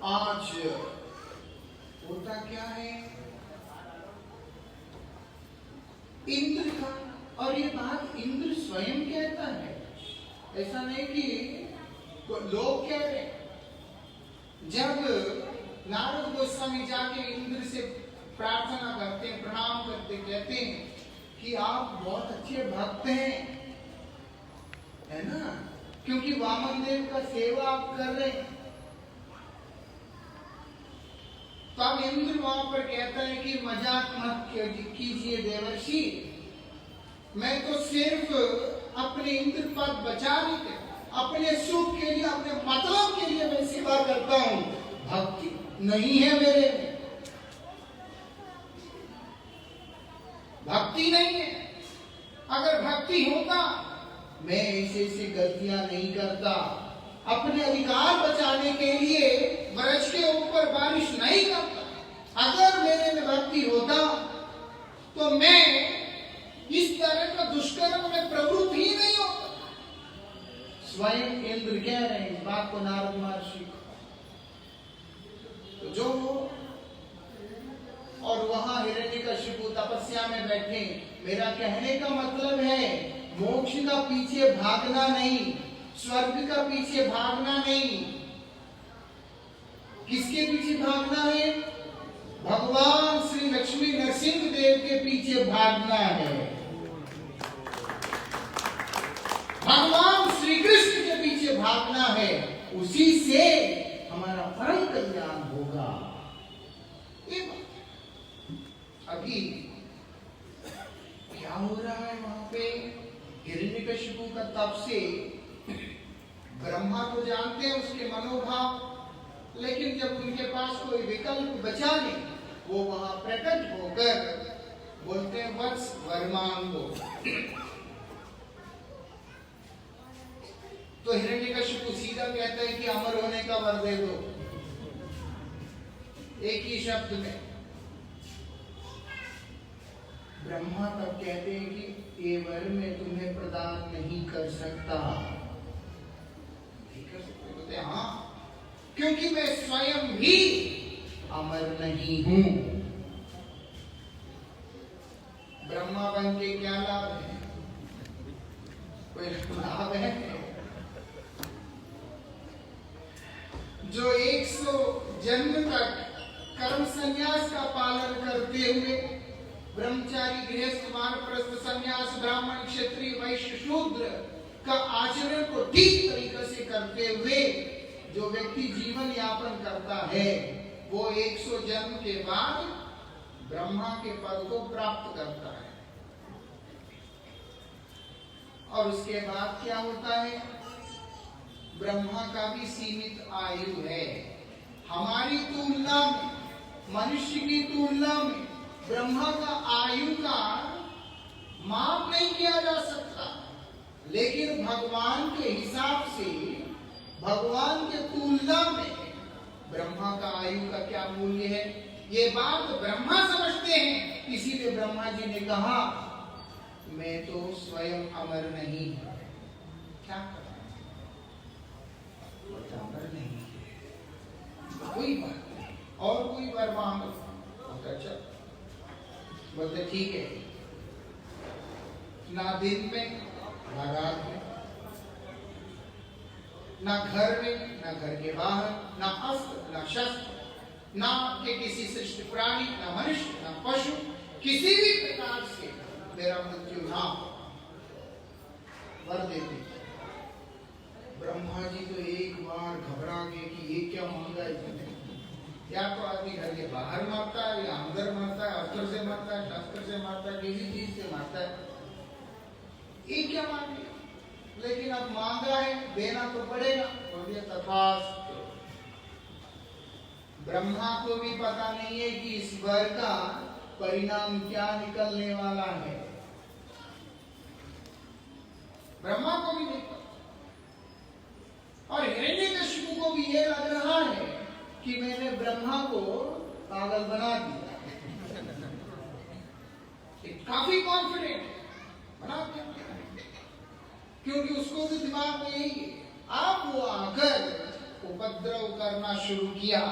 आज होता क्या है, इंद्र का, और ये बात इंद्र स्वयं कहता है, ऐसा नहीं कि लोग कह रहे। जब नारद गोस्वामी जाके इंद्र से प्रार्थना करते हैं, प्रणाम करते, कहते हैं कि आप बहुत अच्छे भक्त हैं, है ना? क्योंकि वामन देव का सेवा आप कर रहे हैं। तब इंद्र वहां पर कहता है कि मजाक मत कीजिए देवर्षि, मैं तो सिर्फ अपने इंद्र पद बचाने के, अपने सुख के लिए, अपने मतलब के लिए मैं सेवा करता हूं। भक्ति नहीं है मेरे में, भक्ति नहीं है। अगर भक्ति होता, मैं ऐसे गलतियां नहीं करता। अपने अधिकार बचाने के लिए वृक्ष के ऊपर बारिश नहीं करता। अगर मेरे में भक्ति होता तो मैं इस तरह का दुष्कर्म में प्रवृत्त ही नहीं होता। स्वयं इंद्र कह रहे हैं इस बात को नारद महर्षि को। तो जो और वहां हिरण्यकशिपु तपस्या में बैठे। मेरा कहने का मतलब है मोक्ष का पीछे भागना नहीं, स्वर्ग का पीछे भागना नहीं। किसके पीछे भागना है? भगवान श्री लक्ष्मी नरसिंह देव के पीछे भागना है। भगवान श्री कृष्ण के पीछे भागना है। उसी से हमारा परम कल्याण होगा। अभी क्या हो रहा है वहां पे? हिरण्यकशिपु का तप से ब्रह्मा को जानते हैं उसके मनोभाव, लेकिन जब उनके पास कोई विकल्प बचा नहीं, वो वहां प्रकट होकर बोलते हैं वत्स वर मांगो। तो हिरण्यकशिपु सीधा कहता है कि अमर होने का वर दे दो, एक ही शब्द में। ब्रह्मा तब कहते हैं कि ये वर मैं तुम्हें प्रदान नहीं कर सकता। बोलते हाँ, क्योंकि मैं स्वयं भी अमर नहीं हूं। ब्रह्मा बन के क्या लाभ है? कोई लाभ है? जो 100 जन्म तक कर्म संन्यास का पालन करते हुए ब्रह्मचारी, गृहस्थ, वानप्रस्थ, संन्यास, ब्राह्मण, क्षत्रिय, वैश्य, शूद्र का आचरण को ठीक तरीके से करते हुए जो व्यक्ति जीवन यापन करता है वो 100 जन्म के बाद ब्रह्मा के पद को प्राप्त करता है। और उसके बाद क्या होता है? ब्रह्मा का भी सीमित आयु है। हमारी तुलना में, मनुष्य की तुलना में ब्रह्मा का आयु का माप नहीं किया जा सकता, लेकिन भगवान के हिसाब से, भगवान के तुलना में ब्रह्मा का आयु का क्या मूल्य है ये बात ब्रह्मा समझते हैं। इसीलिए ब्रह्मा जी ने कहा मैं तो स्वयं अमर नहीं हूं। क्या करा, अमर नहीं है, कोई बात नहीं, और कोई वर मांगो। अच्छा बोलते ठीक है, ना दिन में ना रात में, ना घर में ना घर के बाहर, ना अस्त्र ना शस्त्र, ना के किसी सृष्टि प्राणी, ना मनुष्य ना पशु, किसी भी प्रकार से मेरा मृत्यु ना हो, वर देते। ब्रह्मा जी तो एक बार घबरा गए कि ये क्या मांगा है। या तो आदमी घर के बाहर मरता है या अंदर मरता है, अस्त्र से मरता है, शस्त्र से मरता है, किसी चीज से मरता है, ये क्या मांगे? लेकिन अब मांगा है, देना तो पड़ेगा। बोलिए तथास्तु। ब्रह्मा को भी पता नहीं है कि इस वर का परिणाम क्या निकलने वाला है, ब्रह्मा को भी नहीं पता। और हिरण्यकशिपु को भी ये लग रहा है कि मैंने ब्रह्मा को पागल बना दिया। काफी कॉन्फिडेंट बना दिया, क्योंकि उसको भी दिमाग में यही है। अब वो आकर उपद्रव करना शुरू किया।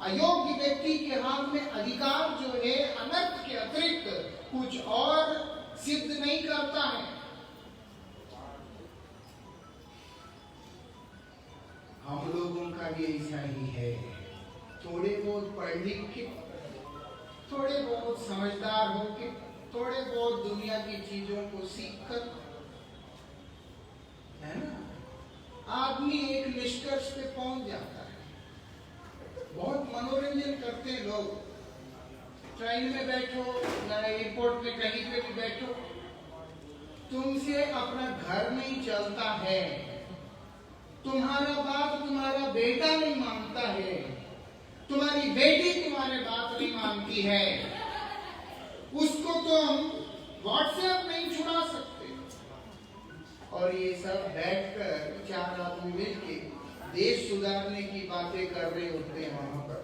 अयोग्य व्यक्ति के हाथ में अधिकार जो है अनर्थ के अतिरिक्त कुछ और सिद्ध नहीं करता है। हम लोगों का भी ऐसा ही है। थोड़े बहुत पढ़ लिख के, थोड़े बहुत समझदार होके, थोड़े बहुत दुनिया की चीजों को सीखकर, है ना, आदमी एक निष्कर्ष पे पहुंच जाता है। बहुत मनोरंजन करते हैं लोग। ट्रेन में बैठो या एयरपोर्ट में कहीं पे भी बैठो, तुमसे अपना घर नहीं चलता है, तुम्हारा बाप तुम्हारा बेटा नहीं मानता है, तुम्हारी बेटी तुम्हारे बात नहीं मानती है, उसको तुम व्हाट्सएप नहीं छुड़ा सकते। और ये सब बैठकर चार आदमी मिलके देश सुधारने की बातें कर रहे होते हैं। वहां पर,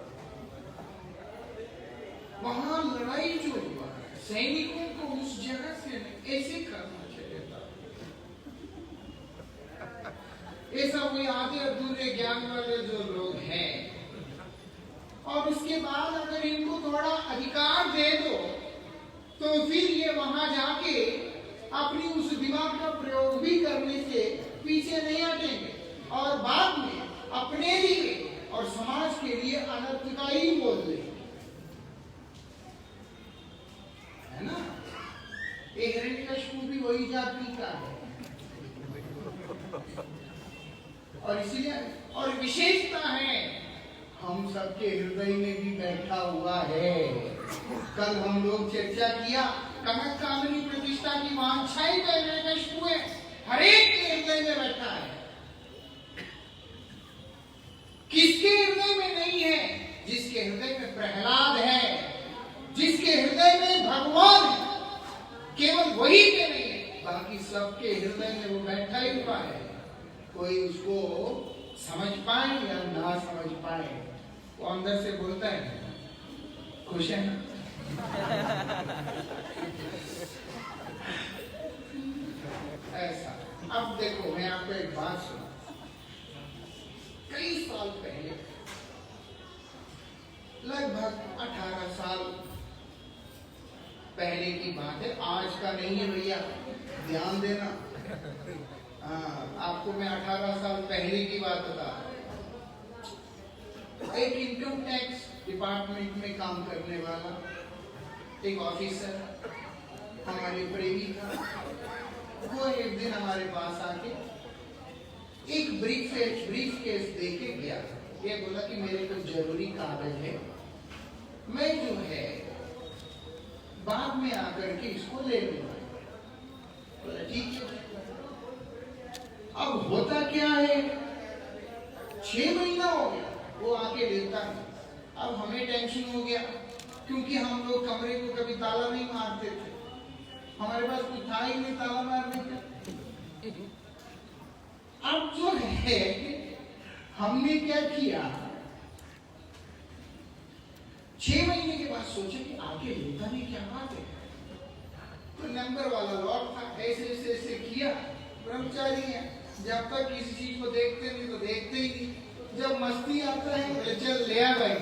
वहां लड़ाई जो हुआ है, सैनिकों को उस जगह से ऐसे करना चाहिए था। ये सब कोई आधे अधूरे ज्ञान वाले जो लोग हैं, और उसके बाद अगर इनको थोड़ा अधिकार दे दो तो फिर ये वहां जाके अपनी उस दिमाग का प्रयोग भी करने से पीछे नहीं हटेंगे, और बाद में अपने लिए और समाज के लिए अनर्थ का ही बोल देंगे, है ना। ये हिरण्यकशिपु भी वही जाति का है। और इसीलिए, और विशेषता है, हम सबके हृदय में भी बैठा हुआ है। कल हम लोग चर्चा किया, कनक कामिनी प्रतिष्ठा की वांछाएं तो हिरण्यकशिपु है, हर एक के हृदय में बैठा है। किसके हृदय में नहीं है? जिसके हृदय में प्रहलाद है, जिसके हृदय में भगवान है, केवल वही के नहीं है, बाकी सबके हृदय में वो बैठा ही हुआ है। कोई उसको समझ पाए या ना समझ पाए, वो अंदर से बोलता है खुश है ना। ऐसा। अब देखो, मैं आपको एक बात सुना। कई साल पहले, लगभग 18 साल पहले की बात है, आज का नहीं है भैया, ध्यान देना। आपको मैं 18 साल पहले की बात बता। एक इनकम टैक्स डिपार्टमेंट में काम करने वाला एक ऑफिसर हमारे प्रेमी था, वो एक दिन हमारे पास आके एक ब्रीफ केस देके गया। ये बोला कि मेरे को जरूरी कागज है, मैं जो है बाद में आकर के इसको ले लूंगा। बोला ठीक है। अब होता क्या है, 6 महीना हो गया वो आके लेता है। अब हमें टेंशन हो गया, क्योंकि हम लोग कमरे को कभी ताला नहीं मारते थे, हमारे पास कुछ था ही नहीं ताला मारने का। अब जो है हमने क्या किया, 6 महीने के बाद सोचे कि आगे लेता नहीं, क्या बात है। तो नंबर वाला लॉट था, ऐसे ऐसे ऐसे किया। ब्रह्मचारी है, जब तक किसी चीज को देखते नहीं तो देखते ही नहीं, जब मस्ती आता है तो चल ले आ भाई।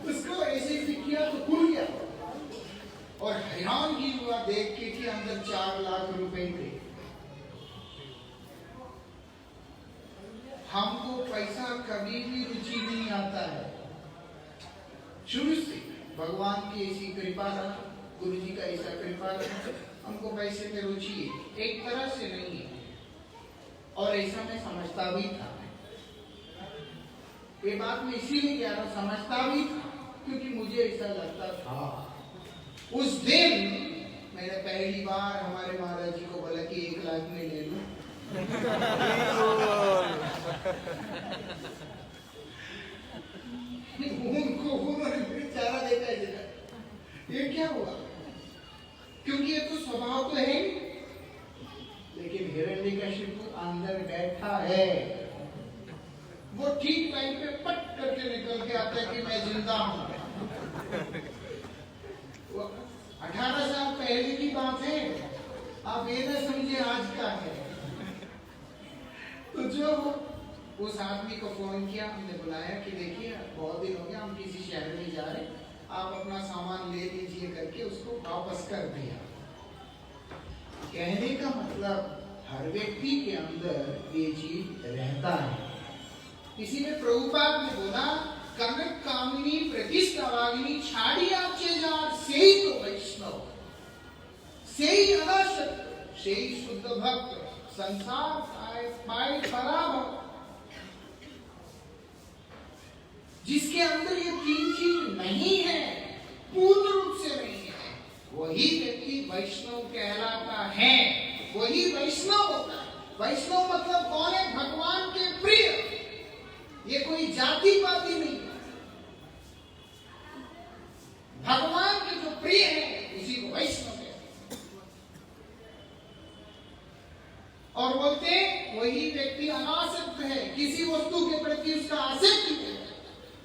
उसको ऐसे ही किया तो खुल गया, और हैरानगी हुआ देख के कि अंदर 4 लाख रुपए थे। हमको पैसा कभी भी रुचि नहीं आता है, शुरू से भगवान की ऐसी कृपा रहा, गुरु जी का ऐसा कृपा रहा, हमको पैसे में रुचि एक तरह से नहीं है, और ऐसा मैं समझता भी था। ये बात मैं इसीलिए कह रहा हूं, समझता भी था क्योंकि मुझे ऐसा लगता था। उस दिन मैंने पहली बार हमारे महाराज जी को बोला कि 1 लाख में ले लूं। उनको उन्होंने चारा देखा है, ये क्या हुआ, क्योंकि ये तो स्वभाव तो है, लेकिन हिरण्यकशिपु अंदर बैठा है, वो ठीक टाइम पे पट करके निकल के आता है कि मैं जिंदा हूं। 18 साल पहले की बात है, आप ये ना समझे आज का है। तो जो उस आदमी को फोन किया, हमने बुलाया कि देखिए बहुत दिन हो गया, हम किसी शहर में जा रहे, आप अपना सामान ले लीजिए करके उसको वापस कर दिया। कहने का मतलब हर व्यक्ति के अंदर ये चीज रहता है। इसी में प्रभुपाद ने बोला, कनक कामिनी प्रतिष्ठावागिनी छाड़ी आपचे जाट से ही तो वैष्णव, से ही अनाशक्त, से ही शुद्ध भक्त, संसार पाए पराभव। जिसके अंदर ये 3 चीज नहीं है, पूर्ण रूप से नहीं है, वही व्यक्ति वैष्णव कहलाता है, वही वैष्णव होता है। वैष्णव मतलब कौन है, भगवान के प्रिय, ये कोई जाति पाति नहीं है, भगवान के जो प्रिय है उसी को वैष्णव कहते हैं। और बोलते वही व्यक्ति अनासक्त है, किसी वस्तु के प्रति उसका आसक्ति है,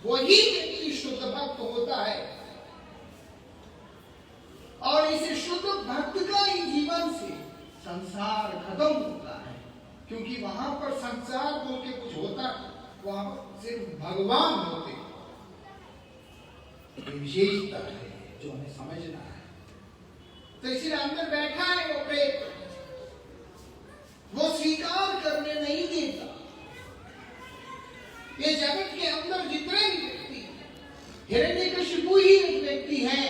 वही व्यक्ति शुद्ध भक्त होता है। और इसे शुद्ध भक्त का ही जीवन से संसार खत्म होता है, क्योंकि वहां पर संसार बोल के कुछ होता है, वहां पर सिर्फ भगवान होते। ये विशेषता है जो हमें समझना है। तो इसलिए अंदर बैठा है वो प्रेत, वो स्वीकार करने नहीं देता। ये जगत के अंदर जितने भी व्यक्ति, हिरण्यकशिपु ही एक व्यक्ति है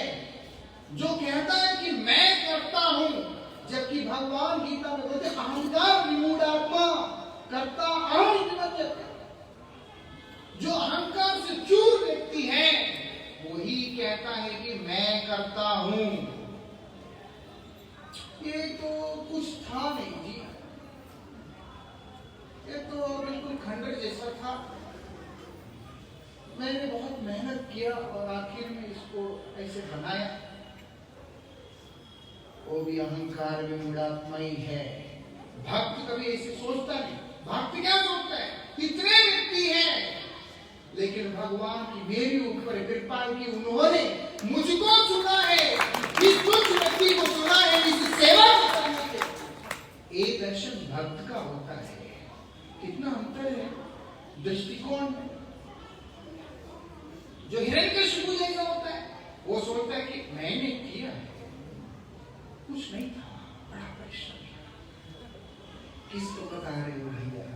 जो कहता है कि मैं करता हूं, जबकि भगवान गीता में बोलते अहंकार विमूढ़ात्मा करता अहम निमज्जते। जो अहंकार से चूर व्यक्ति है वही कहता है कि मैं करता हूं। ये तो कुछ था नहीं जी, ये तो बिल्कुल खंडर जैसा था। मैंने बहुत मेहनत किया और आखिर में इसको ऐसे बनाया। वो भी अहंकार विमूढ़ात्मा ही है। भक्त कभी ऐसे सोचता नहीं। भक्त क्या सोचता है, इतने व्यक्ति हैं लेकिन भगवान की मेरी ऊपर कृपा की, उन्होंने मुझको चुना है, इस तुच्छ व्यक्ति को चुना है इस सेवा करने के। एक दर्शन भक्त का होता है। कितना अंतर है दृष्टिकोण में। जो हिरण्यकशिपु जैसा होता है वो सोचता है कि मैंने किया है, कुछ नहीं था, बड़ा परिश्रम किया। किसको बता रहे हो भैया?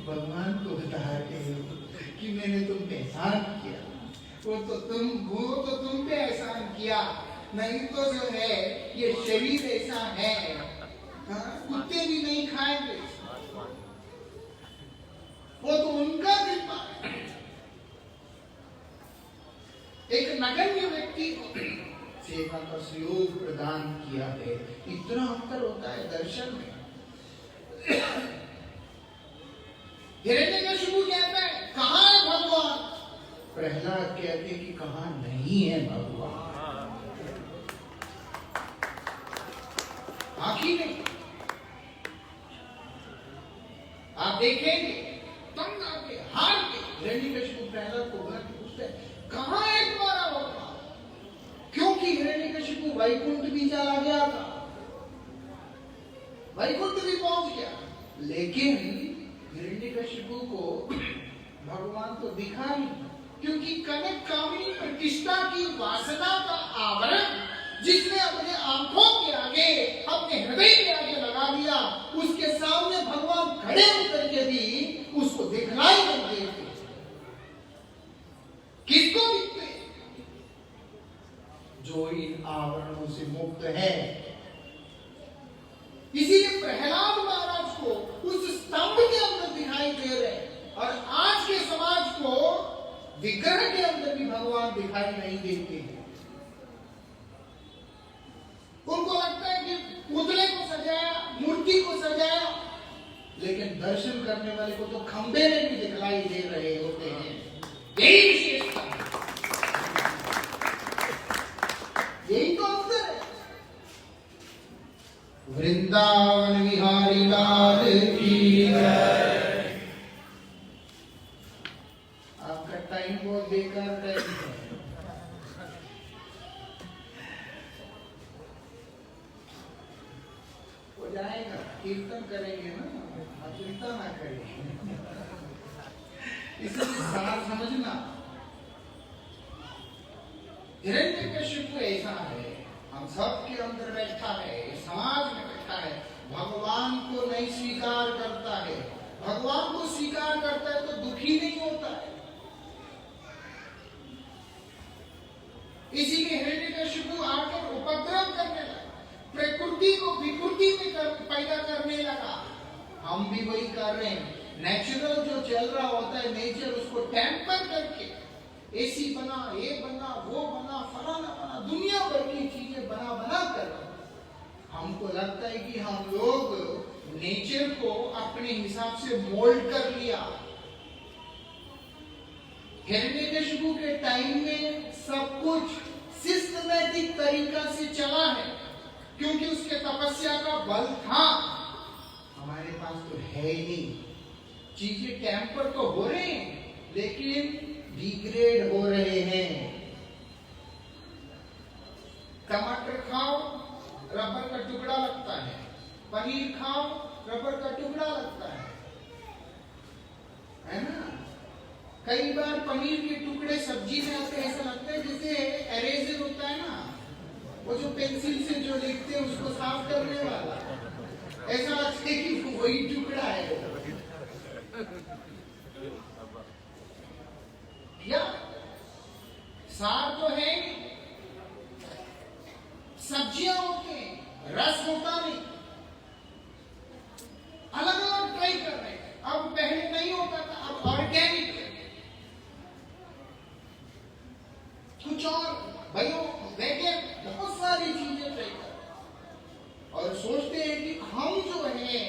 भगवान को बता रहे हो कि मैंने तुम पे एहसान किया, वो तो तुम पे एहसान किया, नहीं तो जो है ये शरीर ऐसा है, कुत्ते भी नहीं खाएंगे, वो तो उनका कृपा है। एक नगण्य व्यक्ति को सेवा का सहयोग प्रदान किया है। इतना अंतर होता है दर्शन में। हिरण्यकशिपु कहता है कहाँ है भगवान? प्रहलाद कहते कि कहाँ नहीं है भगवान। आखिर नहीं, आप देखेंगे तंग आके हार के हिरण्यकशिपु प्रहलाद को बुला के पूछते हैं कहाँ है तुम्हारा भगवान? क्योंकि हिरण्यकशिपु वैकुंठ भी चला गया था, वैकुंठ भी पहुंच गया, लेकिन हिरण्यकशिपु को भगवान तो दिखा नहीं, क्योंकि कनक कामिनी प्रतिष्ठा की वासना का आवरण जिसने अपने आंखों के आगे, अपने हृदय के आगे लगा दिया, उसके सामने भगवान खड़े होकर के भी उसको दिखलाई नहीं देते। किसको दिखते? जो इन आवरणों से मुक्त है। इसीलिए प्रहलाद महाराज को उस स्तंभ के अंदर दिखाई दे रहे हैं, और आज के समाज को विग्रह के अंदर भी भगवान दिखाई नहीं देते हैं। उनको लगता है कि पुतले को सजाया, मूर्ति को सजाया, लेकिन दर्शन करने वाले को तो खंबे में भी दिखलाई दे रहे होते हैं। यही विशेषता है, यही तो अंतर है। वृंदावन विहारी लाल की जय। आपका टाइम बहुत बेकार टाइम है। हो जाएगा, कीर्तन करेंगे ना, आप चिंता ना करिए। इसलिए सार समझना, हिरण्यकशिपु ऐसा है, हम सब के अंदर बैठा है, समाज में बैठा है, भगवान को नहीं स्वीकार करता है। भगवान को स्वीकार करता है तो दुखी नहीं होता है। इसीलिए हिरण्यकशिपु आकर उपद्रव करने लगा, प्रकृति को विकृति में पैदा करने लगा। हम भी वही कर रहे हैं। नेचुरल जो चल रहा होता है, नेचर उसको टेम्पर करके एसी बना, ये बना, वो बना, फलाना बना, दुनिया भर की चीजें बना बना कर हमको लगता है कि हम लोग नेचर को अपने हिसाब से मोल्ड कर लिया। हिरण्यकशिपु के टाइम में सब कुछ सिस्टमैटिक तरीका से चला है, क्योंकि उसके तपस्या का बल था। हमारे पास तो है ही नहीं। चीजें टेम्पर तो हो रहे हैं, लेकिन डिग्रेड हो रहे हैं। टमाटर खाओ, रबर का टुकड़ा लगता है, पनीर खाओ, रबर का टुकड़ा लगता है ना? कई बार पनीर के टुकड़े सब्जी में आते, ऐसा लगता है जैसे एरेजर होता है ना, वो जो पेंसिल से जो लिखते हैं उसको साफ करने वाला, ऐसा लगता है कि वही टुकड़ा है। या सार तो है, सब्जियां होती हैं, रस होता नहीं। अलग अलग ट्राई कर रहे हैं। अब पहले नहीं होता था, अब ऑर्गेनिक कुछ और भाइयों देखे बहुत सारी चीजें ट्राई कर, और सोचते हैं कि हम जो है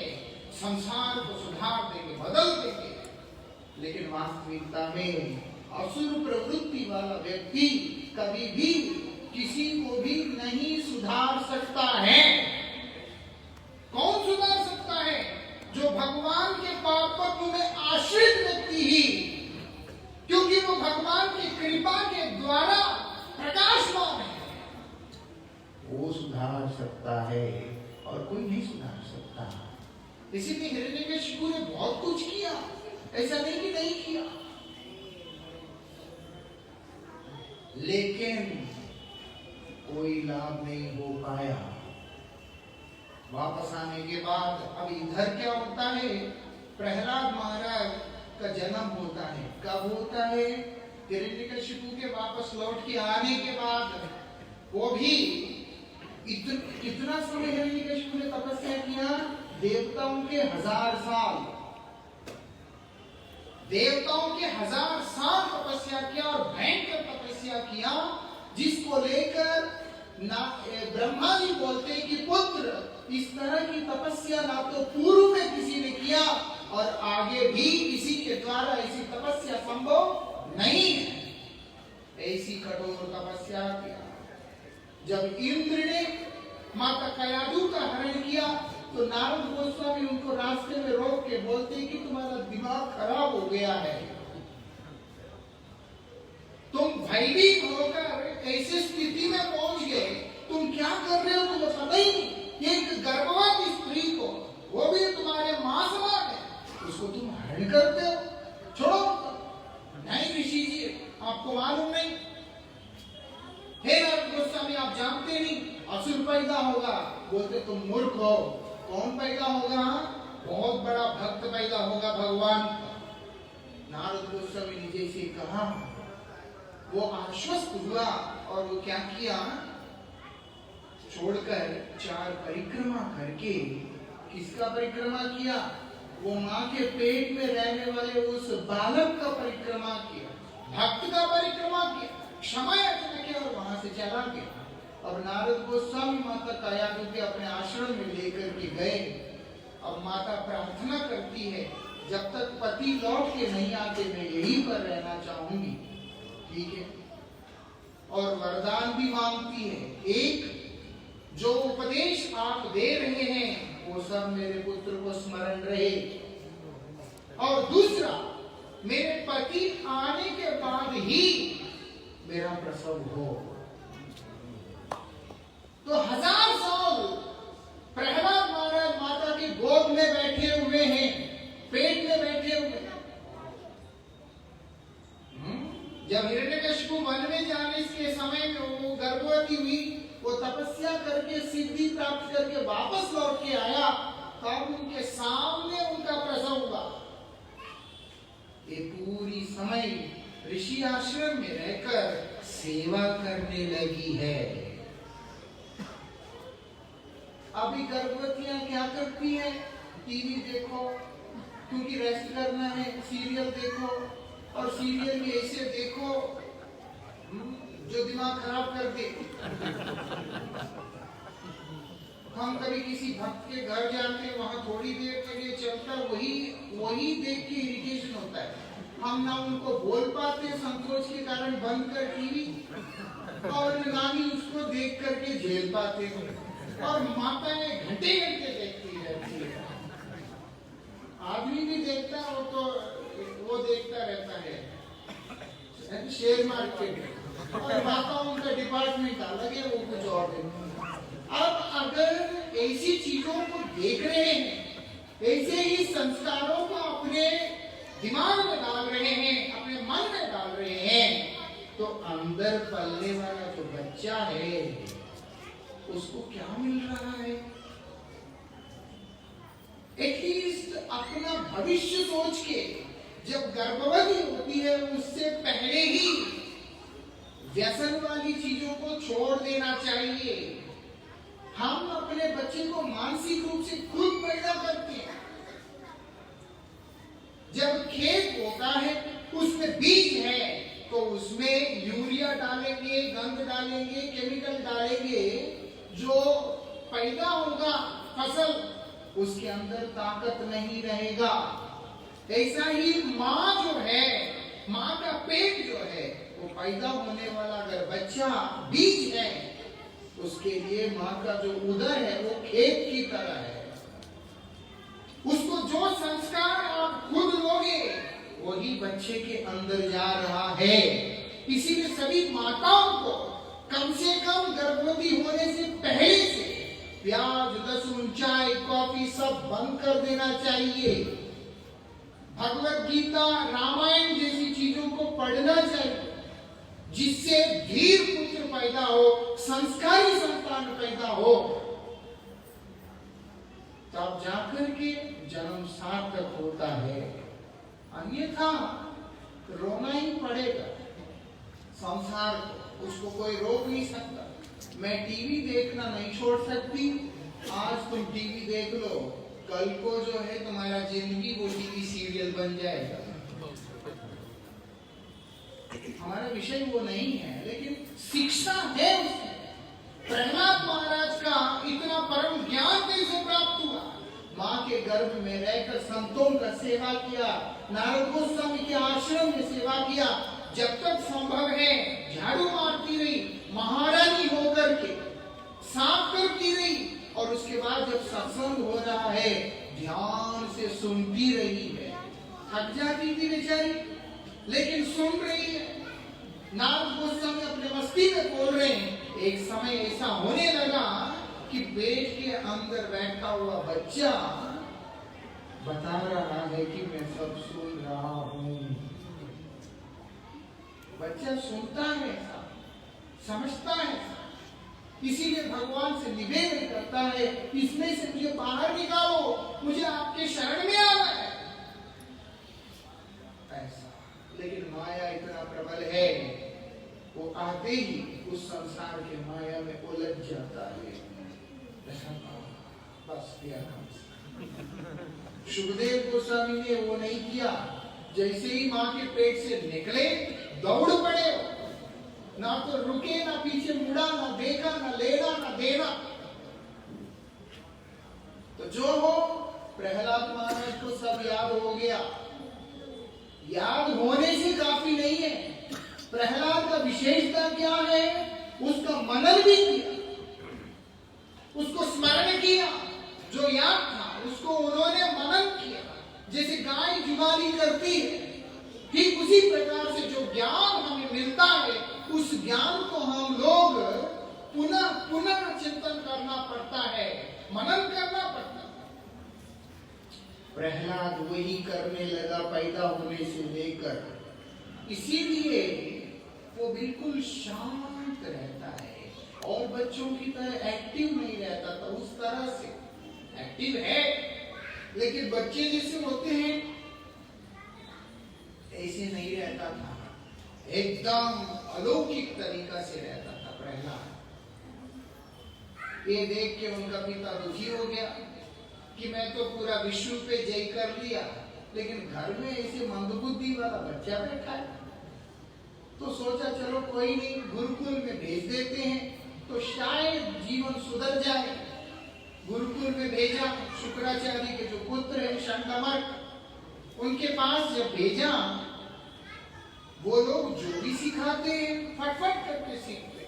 संसार को सुधार देंगे, बदल देंगे, लेकिन वास्तविकता में असुर प्रवृत्ति वाला व्यक्ति कभी भी किसी को भी नहीं सुधार सकता है। कौन सुधार सकता है? जो भगवान के पापत्व में आश्रित व्यक्ति ही, क्योंकि वो भगवान की कृपा के द्वारा प्रकाशमान है, वो सुधार सकता है और कोई नहीं सुधार सकता। इसीलिए हिरण्यकशिपु ने बहुत कुछ किया, ऐसा नहीं कि नहीं किया, लेकिन कोई लाभ नहीं हो पाया। वापस आने के बाद अब इधर क्या होता है? प्रहलाद महाराज का जन्म होता है। कब होता है? हिरण्यकशिपु के वापस लौट के आने के बाद वो भी कितना समय हिरण्यकशिपु ने तपस्या किया? देवताओं के 1000 साल, देवताओं के 1000 साल तपस्या किया और भयंकर तपस्या किया, जिसको लेकर ब्रह्मा जी बोलते हैं कि पुत्र, इस तरह की तपस्या ना तो पूर्व में किसी ने किया और आगे भी किसी के द्वारा ऐसी तपस्या संभव नहीं है। ऐसी कठोर तपस्या किया। जब इंद्र ने माता कयादु का हरण किया तो नारद गोस्वामी उनको रास्ते में रोक के बोलते कि तुम्हारा दिमाग खराब हो गया है, तुम भयभीत होकर ऐसी स्थिति में पहुंच गए, तुम क्या कर रहे हो तुम्हें पता ही नहीं। एक गर्भवती स्त्री को, वो भी तुम्हारे मां समान है, उसको तुम हरण करते हो, छोड़ो। नहीं ऋषि जी, आपको मालूम नहीं? हे नारद गोस्वामी, आप जानते नहीं, असुर पैदा होगा। बोलते तुम मूर्ख हो। कौन पैदा होगा? बहुत बड़ा भक्त पैदा होगा भगवान का। नारद गोस्वामी ने जैसे कहा, वो आश्वस्त हुआ और वो क्या किया? छोड़कर 4 परिक्रमा करके, किसका परिक्रमा किया? वो माँ के पेट में रहने वाले उस बालक का परिक्रमा किया, भक्त का परिक्रमा किया, क्षमा याचना किया और वहां से चला गया। अब नारद गोस्वामी माता कयादु के अपने आश्रम में लेकर के गए। अब माता प्रार्थना करती है, जब तक पति लौट के नहीं आते मैं यहीं पर रहना चाहूंगी, ठीक है? और वरदान भी मांगती है, एक जो उपदेश आप दे रहे हैं वो सब मेरे पुत्र को स्मरण रहे, और दूसरा मेरे पति आने के बाद ही मेरा प्रसव हो। तो 1000 साल प्रहलाद महाराज माता की गोद में बैठे हुए हैं, पेट में बैठे हुए हैं। जब हिरण्यकशिपु वन में जाने के समय में वो गर्भवती हुई, वो तपस्या करके सिद्धि प्राप्त करके वापस लौट के आया, तब उनके सामने उनका प्रसव हुआ। ये पूरी समय ऋषि आश्रम में रहकर सेवा करने लगी है। अभी गर्भवतियां क्या करती हैं? टीवी देखो, क्योंकि रेस्ट करना है, सीरियल देखो, और सीरियल भी ऐसे देखो जो दिमाग खराब कर दे। हम कभी किसी भक्त के घर जाते हैं, वहां थोड़ी देर के लिए चलता, वही देख के इरिटेशन होता है। हम ना उनको बोल पाते संकोच के कारण बंद कर टीवी, और ना ही उसको देख करके झेल पाते, और माताएं घंटे घंटे देखती रहती है। आदमी भी देखता है, वो देखता रहता है शेयर मार्केट, और माताओं का डिपार्टमेंट अलग है, वो कुछ और है। अब अगर ऐसी चीजों को देख रहे हैं, ऐसे ही संस्कारों को अपने दिमाग में डाल रहे हैं, अपने मन में डाल रहे हैं, तो अंदर पलने वाला जो बच्चा है उसको क्या मिल रहा है? एटलीस्ट अपना भविष्य सोच के जब गर्भवती होती है, उससे पहले ही व्यसन वाली चीजों को छोड़ देना चाहिए। हम अपने बच्चे को मानसिक रूप से खुद पैदा करते हैं। जब खेत होता है, उसमें बीज है, तो उसमें यूरिया डालेंगे, गंध डालेंगे, केमिकल डालेंगे, जो पैदा होगा फसल, उसके अंदर ताकत नहीं रहेगा। ऐसा ही माँ जो है, माँ का पेट जो है, वो पैदा होने वाला अगर बच्चा बीज है, उसके लिए माँ का जो उदर है वो खेत की तरह है। उसको जो संस्कार आप खुद लोगे वही बच्चे के अंदर जा रहा है। इसीलिए सभी माताओं को कम से कम गर्भवती होने से पहले से प्याज, लहसुन, चाय, कॉफी सब बंद कर देना चाहिए। भगवत गीता, रामायण जैसी चीजों को पढ़ना चाहिए, जिससे धीर पुत्र पैदा हो, संस्कारी संतान पैदा हो, तब जाकर के जन्म सार्थक होता है। अन्यथा रोना ही पड़ेगा। संसार को, उसको कोई रोक नहीं सकता। मैं टीवी देखना नहीं छोड़ सकती, आज तुम टीवी देख लो, कल को जो है तुम्हारा जिंदगी वो टीवी सीरियल बन जाएगा। हमारा विषय वो नहीं है, लेकिन शिक्षा है उसमें। प्रहलाद महाराज का इतना परम ज्ञान कैसे प्राप्त हुआ? माँ के गर्भ में रहकर संतों का सेवा किया, नारद गोस्वामी के आश्रम में सेवा किया, जब तक संभव है झाड़ू मारती रही, महारानी होकर के साफ करती रही, और उसके बाद जब सत्संग हो रहा है ध्यान से सुनती रही है। थक जाती थी बेचारी, लेकिन सुन रही है। नारद गोस्वामी अपने मस्ती में बोल रहे हैं। एक समय ऐसा होने लगा कि पेट के अंदर बैठा हुआ बच्चा बता रहा है कि मैं सब सुन रहा हूँ। बच्चा सुनता है, समझता है, इसीलिए भगवान से निवेदन करता है, इसमें से मुझे बाहर निकालो, मुझे आपके शरण में आना है। ऐसा, लेकिन माया इतना प्रबल है, वो आते ही उस संसार के माया में उलझ जाता है। बस किया सुखदेव गोस्वामी ने वो नहीं किया। जैसे ही माँ के पेट से निकले दौड़ पड़े, ना तो रुके, ना पीछे मुड़ा, ना देखा, ना लेना, ना देना। तो जो हो, प्रहलाद महाराज को सब याद हो गया। याद होने से काफी नहीं है, प्रहलाद का विशेषता क्या है? उसका मनन भी किया, उसको स्मरण किया, जो याद था उसको उन्होंने मनन किया। जैसे गाय जुगाली करती है, ठीक उसी प्रकार से जो ज्ञान हमें मिलता है, उस ज्ञान को हम लोग पुनः पुनः चिंतन करना पड़ता है, मनन करना पड़ता है। प्रहलाद वही करने लगा पैदा होने से लेकर, इसीलिए वो बिल्कुल शांत रहता है और बच्चों की तरह एक्टिव नहीं रहता था। उस तरह से एक्टिव है, लेकिन बच्चे जैसे होते हैं ऐसे नहीं रहता था, एकदम अलौकिक तरीका से रहता था प्रहलाद। ये देख के उनका पिता दुखी हो गया कि मैं तो पूरा विश्व पे जय कर लिया, लेकिन घर में ऐसे मंदबुद्धि वाला बच्चा बैठा है। तो सोचा चलो कोई नहीं, गुरुकुल में भेज देते हैं तो शायद जीवन सुधर जाए। गुरुकुल में भेजा, शुक्राचार्य के जो पुत्र है शंतमर्क, उनके पास जब भेजा, वो लोग जो भी सिखाते हैं फटफट करके सीखते।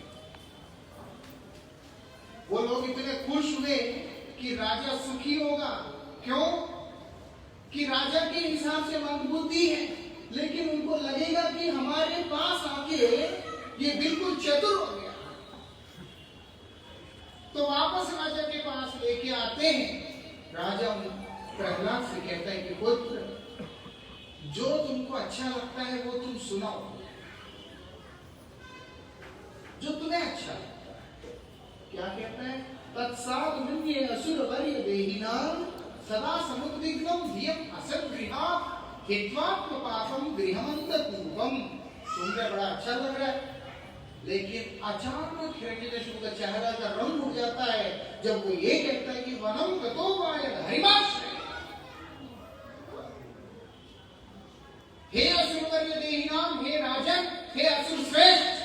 वो लोग इतने खुश हुए कि राजा सुखी होगा। क्यों? कि राजा के हिसाब से मंदबुद्धि है, लेकिन उनको लगेगा कि हमारे पास आके ये बिल्कुल चतुर हो गया। तो वापस राजा के पास लेके आते हैं। राजा प्रहलाद से कहता है कि पुत्र, जो तुमको अच्छा लगता है वो तुम सुनाओ, जो तुम्हें अच्छा लगता है। क्या कहता है? तत्साधुन्ये असुरवर्य देहिनां सदा समुद्विग्नं धियं असद्गृहात् हित्वात्मपापं गृहमन्तपूर्वम्। सुनकर बड़ा अच्छा लग रहा है, लेकिन अचानक हिरण्यकशिपु का चेहरा का रंग उड़ जाता है जब वो ये कहता है कि वनम गतो वाय हरिमाश्रय। हे असुरवर्य देहिनाम, हे राजन, हे असुर श्रेष्ठ,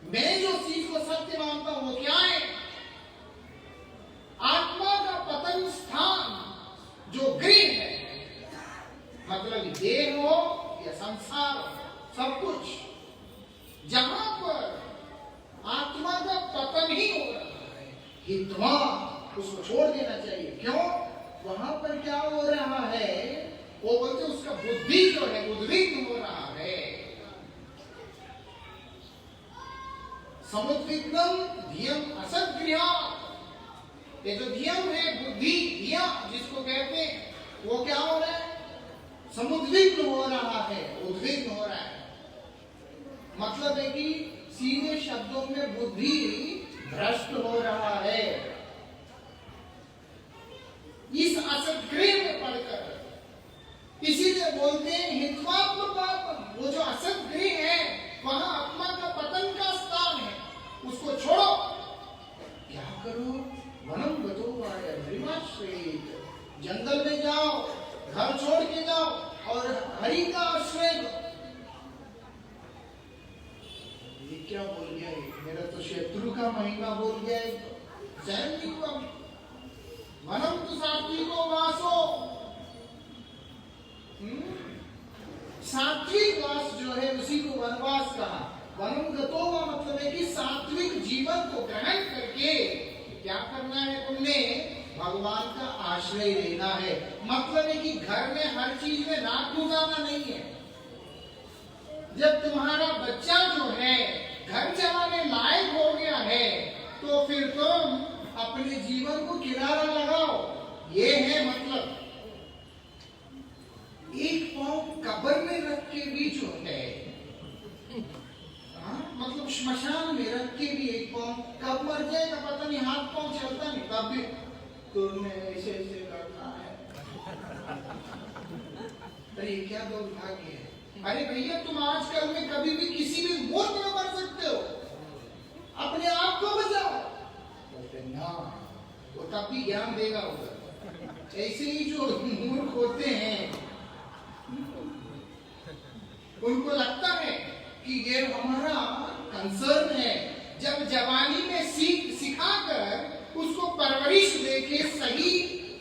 मैं जो चीज को सत्य मानता हूं वो क्या है? आत्मा का पतन स्थान जो गृह है, मतलब देह हो या संसार, सब कुछ जहां पर आत्मा का पतन ही हो रहा है, हित्वा, उसको छोड़ देना चाहिए। क्यों? वहां पर क्या हो रहा है? वो बोलते उसका बुद्धि जो है उद्विग्न हो रहा है। समुद्विग्नम धियम असद्गृहात्। ये जो धियम है, बुद्धि, धिया जिसको कहते हैं, वो क्या हो रहा है? समुद्विग्न हो रहा है, उद्विग्न हो रहा है। मतलब है कि सीधे शब्दों में बुद्धि भ्रष्ट हो रहा है। इस असद्गृह में पढ़कर इसीलिए बोलते हैं हित्वात्म पापम। वो जो असद्गृह है वहां करो, वनम गतो वाय हरिमाश्रयेत, जंगल में जाओ, घर छोड़ के जाओ और हरि का आश्रय लो। ये क्या बोल गया है? मेरा तो शत्रु का महिमा बोल गया है, तो सहन नहीं हुआ। वनम तो सात्विको वासो, सात्विक वास जो है उसी को वनवास कहा। वनम गतो का मतलब है कि सात्विक जीवन को ग्रहण करके क्या करना है तुमने? भगवान का आश्रय लेना है। मतलब है कि घर में हर चीज में नाक घुसाना नहीं है। जब तुम्हारा बच्चा जो है घर चलाने लायक हो गया है तो फिर तुम अपने जीवन को किनारा लगाओ, ये है मतलब। एक पांव कब्र में रख के भी जो है, मतलब श्मशान में रख के भी एक पांव, कब मर जाएगा पता नहीं, हाथ पांव चलता नहीं, तब भी तुमने ऐसे ऐसे करना है। अरे क्या दुर्भाग्य है। अरे भैया तुम आजकल में कभी भी किसी भी मूर्ख में मर सकते हो, अपने आप को बचाओ। बोलते ना, वो तब भी ज्ञान देगा उधर। ऐसे ही जो मूर्ख होते हैं उनको लगता है कि ये हमारा कंसर्न है। जब जवानी में सिखाकर उसको परवरिश देके सही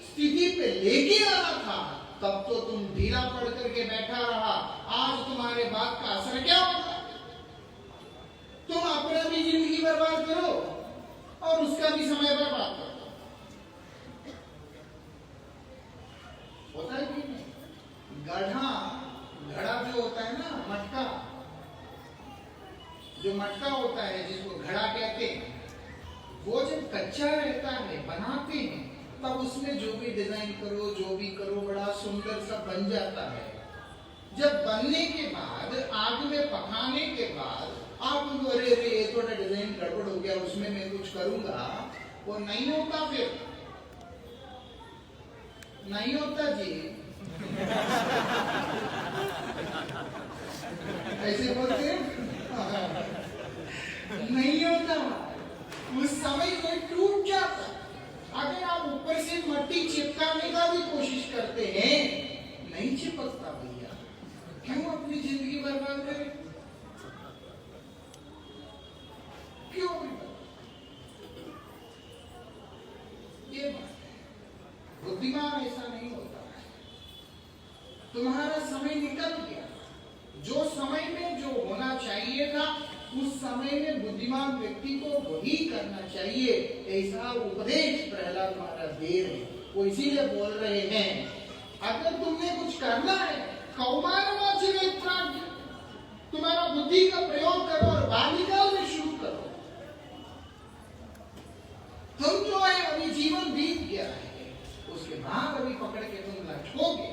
स्थिति पे लेके आना था, तब तो तुम ढीला पड़ करके बैठा रहा। आज तुम्हारे बात का असर क्या होगा? तुम अपना भी जिंदगी बर्बाद करो और उसका भी समय बर्बाद करो। होता है कि नहीं? घड़ा जो होता है ना, मटका, जो मटका होता है जिसको घड़ा कहते हैं, वो जब कच्चा रहता है बनाते हैं तब उसमें जो भी डिजाइन करो, जो भी करो, बड़ा सुंदर सा बन जाता है। जब बनने के बाद, आग में पकाने के बाद आप उनको अरे ये थोड़ा डिजाइन गड़बड़ हो गया, उसमें मैं कुछ करूंगा, वो नहीं होता, फिर नहीं होता जी। ऐसे बोलते हैं नहीं होता, उस समय कोई टूट जाता। अगर आप ऊपर से मट्टी चिपकाने का भी कोशिश करते हैं, नहीं चिपकता भैया। क्यों अपनी जिंदगी बर्बाद करें? क्यों? ये बात है, बुद्धिमान ऐसा नहीं होता। तुम्हारा समय निकल गया, जो समय में जो होना चाहिए था उस समय में बुद्धिमान व्यक्ति को वही करना चाहिए। ऐसा उपदेश प्रहलाद महाराज दे रहे हैं। वो इसीलिए बोल रहे हैं, अगर तुमने कुछ करना है, कौमारवाचिरेत प्राज्ञ, तुम्हारा बुद्धि का प्रयोग करो और बाल्यकाल में शुरू करो। तुम जो है अभी जीवन बीत गया है, उसके बाद अभी पकड़ के तुम लटकोगे,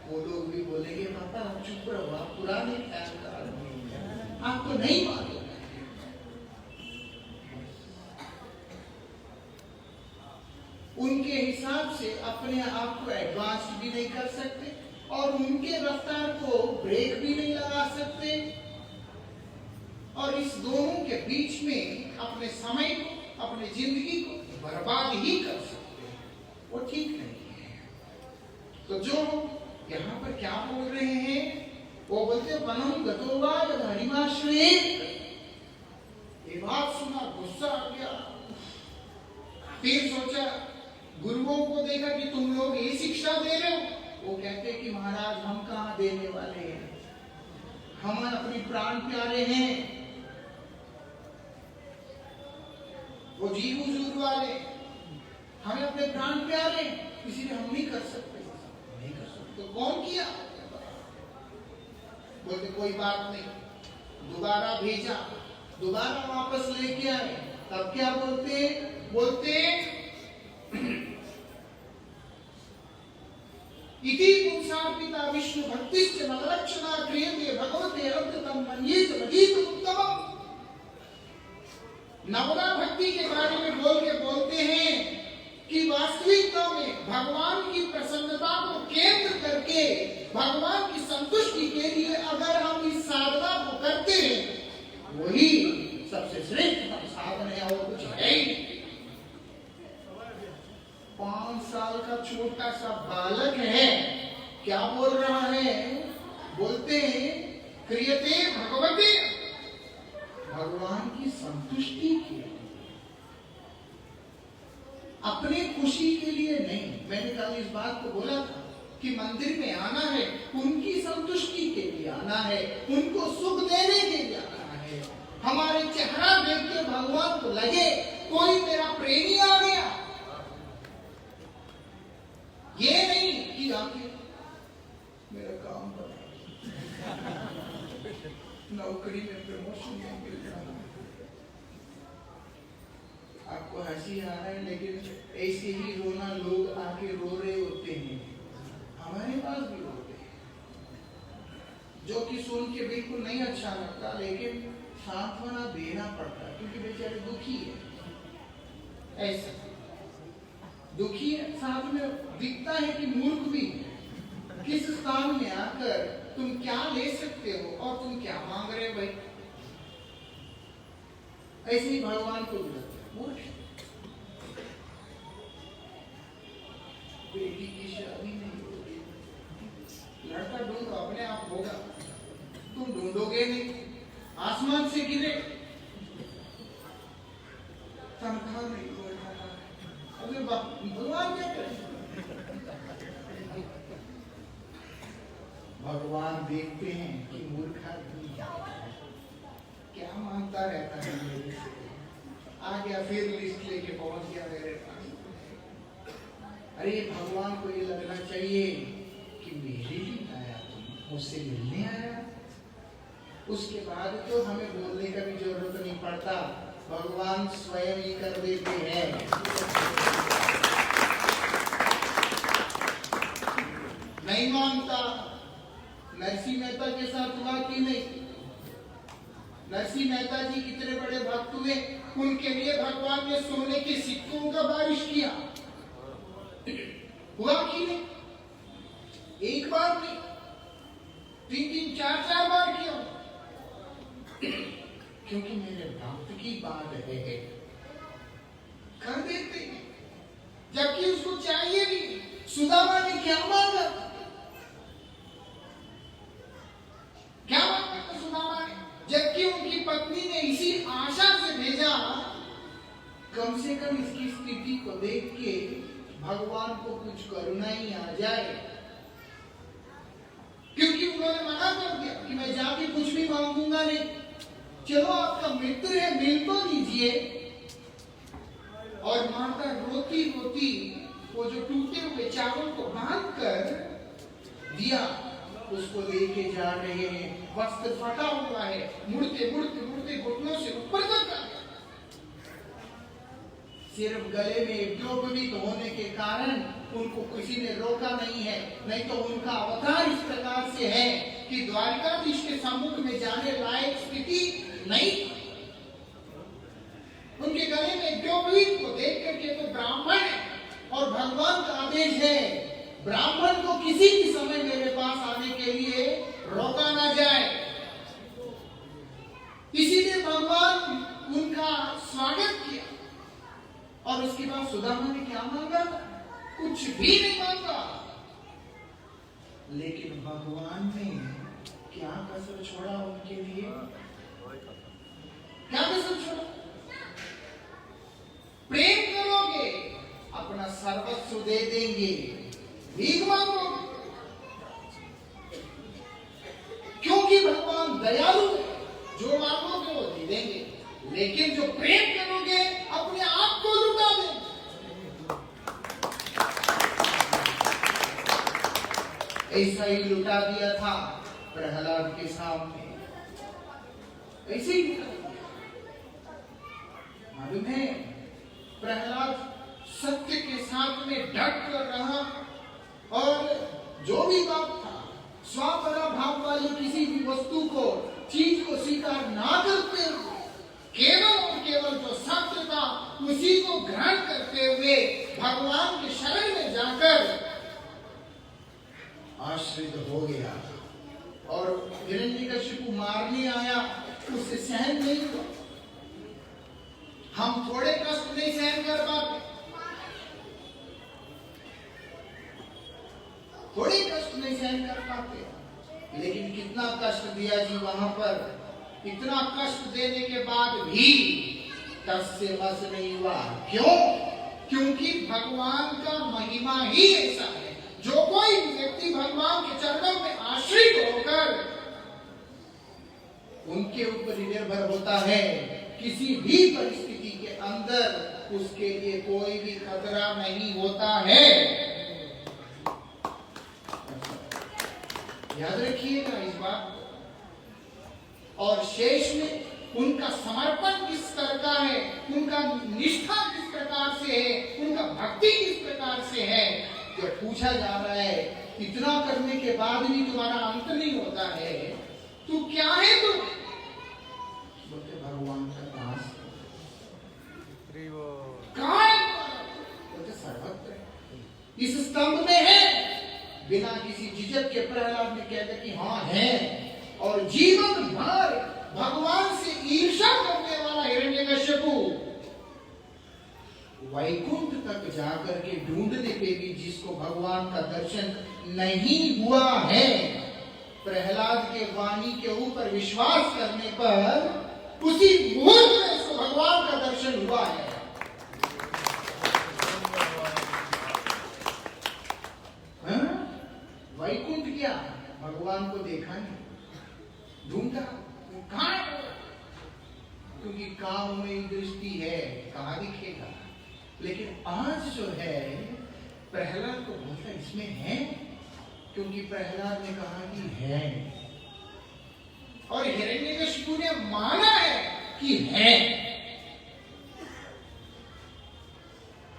वो लोग भी बोलेंगे पापा आप चुप रहो, आप पुराने ख्याल का आदमी हैं, आपको नहीं मालूम। उनके हिसाब से अपने आप को एडवांस भी नहीं कर सकते और उनके रफ्तार को ब्रेक भी नहीं लगा सकते, और इस दोनों के बीच में अपने समय को, अपने जिंदगी को बर्बाद ही कर सकते हैं। वो ठीक नहीं है। तो जो यहाँ पर क्या बोल रहे हैं, वो बोलते वनम गतो वा हरिमाश्रयेत। ये बात सुना, गुस्सा आ गया। फिर सोचा, गुरुओं को देखा कि तुम लोग ये शिक्षा दे रहे हो। वो कहते कि महाराज हम कहाँ देने वाले हैं, हम अपनी प्राण प्यारे हैं, वो जी हुजूर वाले, हमें अपने प्राण प्यारे, इसीलिए हम नहीं कर सकते। नहीं कर सकते तो कौन किया? बोलते कोई बात नहीं, दोबारा भेजा, दोबारा वापस लेके आए, तब क्या बोलते? इति पुंसार्पिता विष्णु भक्तिश्च नवलक्षणा क्रियते भगवते अद्भुतं मन्येत मदीत उत्तमम्। नवला भक्ति के बारे में बोलते हैं कि वास्तविकता में भगवान की प्रसन्नता को केंद्र करके भगवान की संतुष्टि के लिए अगर हम इस साधना को करते हैं, वही सबसे श्रेष्ठ साधन है और कुछ है ही नहीं। क्या बोल रहा है? बोलते हैं क्रियते भगवते, भगवान की संतुष्टि के लिए, अपने खुशी के लिए नहीं। मैंने कल इस बात को बोला था कि मंदिर में आना है उनकी संतुष्टि के लिए आना है, उनको सुख देने के लिए आना है। हमारे चेहरा देख के भगवान को लगे कोई मेरा प्रेमी आ गया, ये नहीं कि आके मेरा काम बना, नौकरी में प्रमोशन नहीं मिल रहा, आपको हंसी आ रहा है, लेकिन ऐसे ही रोना लोग आके रो रहे होते हैं, हमारे पास भी रोते हैं, जो कि सुन के बिल्कुल नहीं अच्छा लगता, लेकिन सांत्वना देना पड़ता है क्योंकि बेचारे दुखी है। ऐसा दुखी है, साथ में दिखता है कि मूर्ख भी है। किस स्थान में आकर तुम क्या ले सकते हो और तुम क्या मांग रहे हो भाई? ऐसे ही भगवान को भी लगता है मूर्ख। बेटी की शादी नहीं होगी, लड़का ढूंढो, अपने आप होगा, तुम ढूंढोगे नहीं, आसमान से गिरे, तनख्वाह नहीं हो रहा, अरे भगवान क्या करे? भगवान देखते हैं कि मूर्ख आदमी क्या मांगता रहता है मेरे से, आ गया फिर लिस्ट लेके पहुंच गया मेरे पास। अरे भगवान को ये लगना चाहिए कि मेरे लिए आया, तुम मुझसे मिलने आया। उसके बाद तो हमें बोलने का भी जरूरत नहीं पड़ता, भगवान स्वयं ही कर देते हैं। नहीं मानता, नरसिंह मेहता के साथ हुआ कि नहीं? नरसिंह मेहता जी कितने बड़े भक्त हुए, उनके लिए भगवान ने सोने के सिक्कों का बारिश किया, हुआ कि नहीं? एक बार नहीं, 3-3, 4-4 बार किया, क्योंकि मेरे भक्त की बात है, कर देते हैं, जबकि उसको चाहिए भी। सुदामा ने क्या मांगा? क्या मांगा सुदामा ने? जबकि उनकी पत्नी ने इसी आशा से भेजा, कम से कम इसकी स्थिति को देख के भगवान को कुछ करुणा ही आ जाए, क्योंकि उन्होंने मना कर दिया कि मैं जाके कुछ भी मांगूंगा नहीं। चलो आपका मित्र है, मिल तो लीजिए। और माता रोती रोती वो जो टूटे हुए चावल को बांध कर दिया, उसको लेके जा रहे हैं, वस्त्र फटा हुआ है, मुड़ते मुड़ते मुड़ते घुटनों से ऊपर तक आ गया। सिर्फ गले में द्रौपदी होने के कारण उनको किसी ने रोका नहीं है, नहीं तो उनका अवतार इस प्रकार से है कि द्वारिकाधीश के सम्मुख में जाने लायक स्थिति नहीं। उनके गले में द्रौपदी को देख करके तो ब्राह्मण है, और भगवान का आदेश है ब्राह्मण को किसी भी समय मेरे पास आने के लिए रोका ना जाए। इसीलिए भगवान उनका स्वागत किया। और उसके बाद सुदामा ने क्या मांगा? कुछ भी नहीं मांगा, लेकिन भगवान ने क्या कसर छोड़ा उनके लिए? क्या कसर छोड़ा? प्रेम करोगे, अपना सर्वस्व दे देंगे, भीख मांगोगे, क्योंकि भगवान दयालु है, जो मांगोगे वो दे देंगे, लेकिन जो प्रेम करोगे अपने आप को लुटा देंगे। ऐसा ही लुटा दिया था प्रहलाद के सामने, ऐसे ही मालूम है, प्रहलाद सत्य के साथ में डट कर रहा, और जो भी बात था, स्वापरा भाव वाली किसी भी वस्तु को, चीज को स्वीकार ना करते हुए, केवल और केवल जो सत्य था उसी को ग्रहण करते हुए भगवान के शरण में जाकर आश्रित हो गया। और हिरण्यकशिपु मारने आया, उससे सहन नहीं हुआ। हम थोड़े कष्ट नहीं सहन कर पाते, थोड़े कष्ट नहीं नहीं सहन कर पाते, लेकिन कितना कष्ट दिया जी वहां पर। इतना कष्ट देने के बाद भी तस से मस नहीं हुआ। क्यों? क्योंकि भगवान का महिमा ही ऐसा है, जो कोई व्यक्ति भगवान के चरणों में आश्रित होकर उनके ऊपर निर्भर होता है, किसी भी परिस्थिति के अंदर उसके लिए कोई भी खतरा नहीं होता है। याद रखिएगा इस बात को। और शेष में उनका समर्पण किस तरह का है, उनका निष्ठा किस प्रकार से है, उनका भक्ति किस प्रकार से है, जब पूछा जा रहा है इतना करने के बाद भी तुम्हारा अंत नहीं होता है, तू क्या है? तू बोलते भगवान का दास। कहाँ है? बोलते सर्वत्र इस स्तंभ में है। बिना किसी झिझक के प्रहलाद ने कह दिया कि हाँ है। और जीवन भर भगवान से ईर्ष्या करने वाला हिरण्यकश्यपु वैकुंठ तक जाकर के ढूंढने पे भी जिसको भगवान का दर्शन नहीं हुआ है, प्रहलाद के वाणी के ऊपर विश्वास करने पर उसी मुहूर्त में इसको भगवान का दर्शन हुआ है। वैकुंठ क्या? भगवान को देखा नहीं, ढूंढा कहां? क्योंकि काम में दृष्टि है, कहां दिखेगा। लेकिन आज जो है प्रहलाद को बोलता इसमें है, क्योंकि प्रहलाद ने कहा कि है, और हिरण्यकशिपु ने माना है कि है।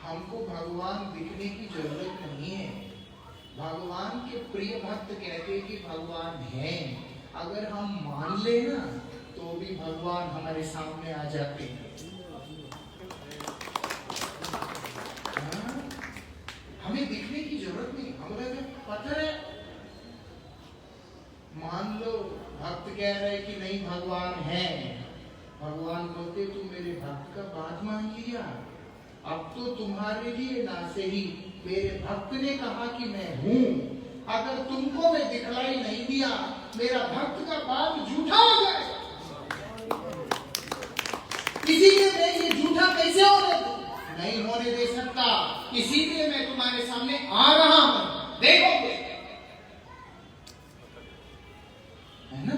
हमको भगवान दिखने की जरूरत नहीं है। भगवान के प्रिय भक्त कहते हैं कि भगवान है। अगर हम मान ले ना तो भी भगवान हमारे सामने आ जाते हैं। हमें दिखने की जरूरत नहीं, हमें पता है। मान लो भक्त कह रहे कि नहीं भगवान है, भगवान बोलते तुम मेरे भक्त का बात मान लिया, अब तो तुम्हारे लिए ना से ही मेरे भक्त ने कहा कि मैं हूं। अगर तुमको मैं दिखलाई नहीं दिया, मेरा भक्त का बात झूठा हो जाए। इसीलिए मैं ये झूठा कैसे होने दूं? नहीं होने दे सकता। इसीलिए मैं तुम्हारे सामने आ रहा हूं, देखोगे, है ना?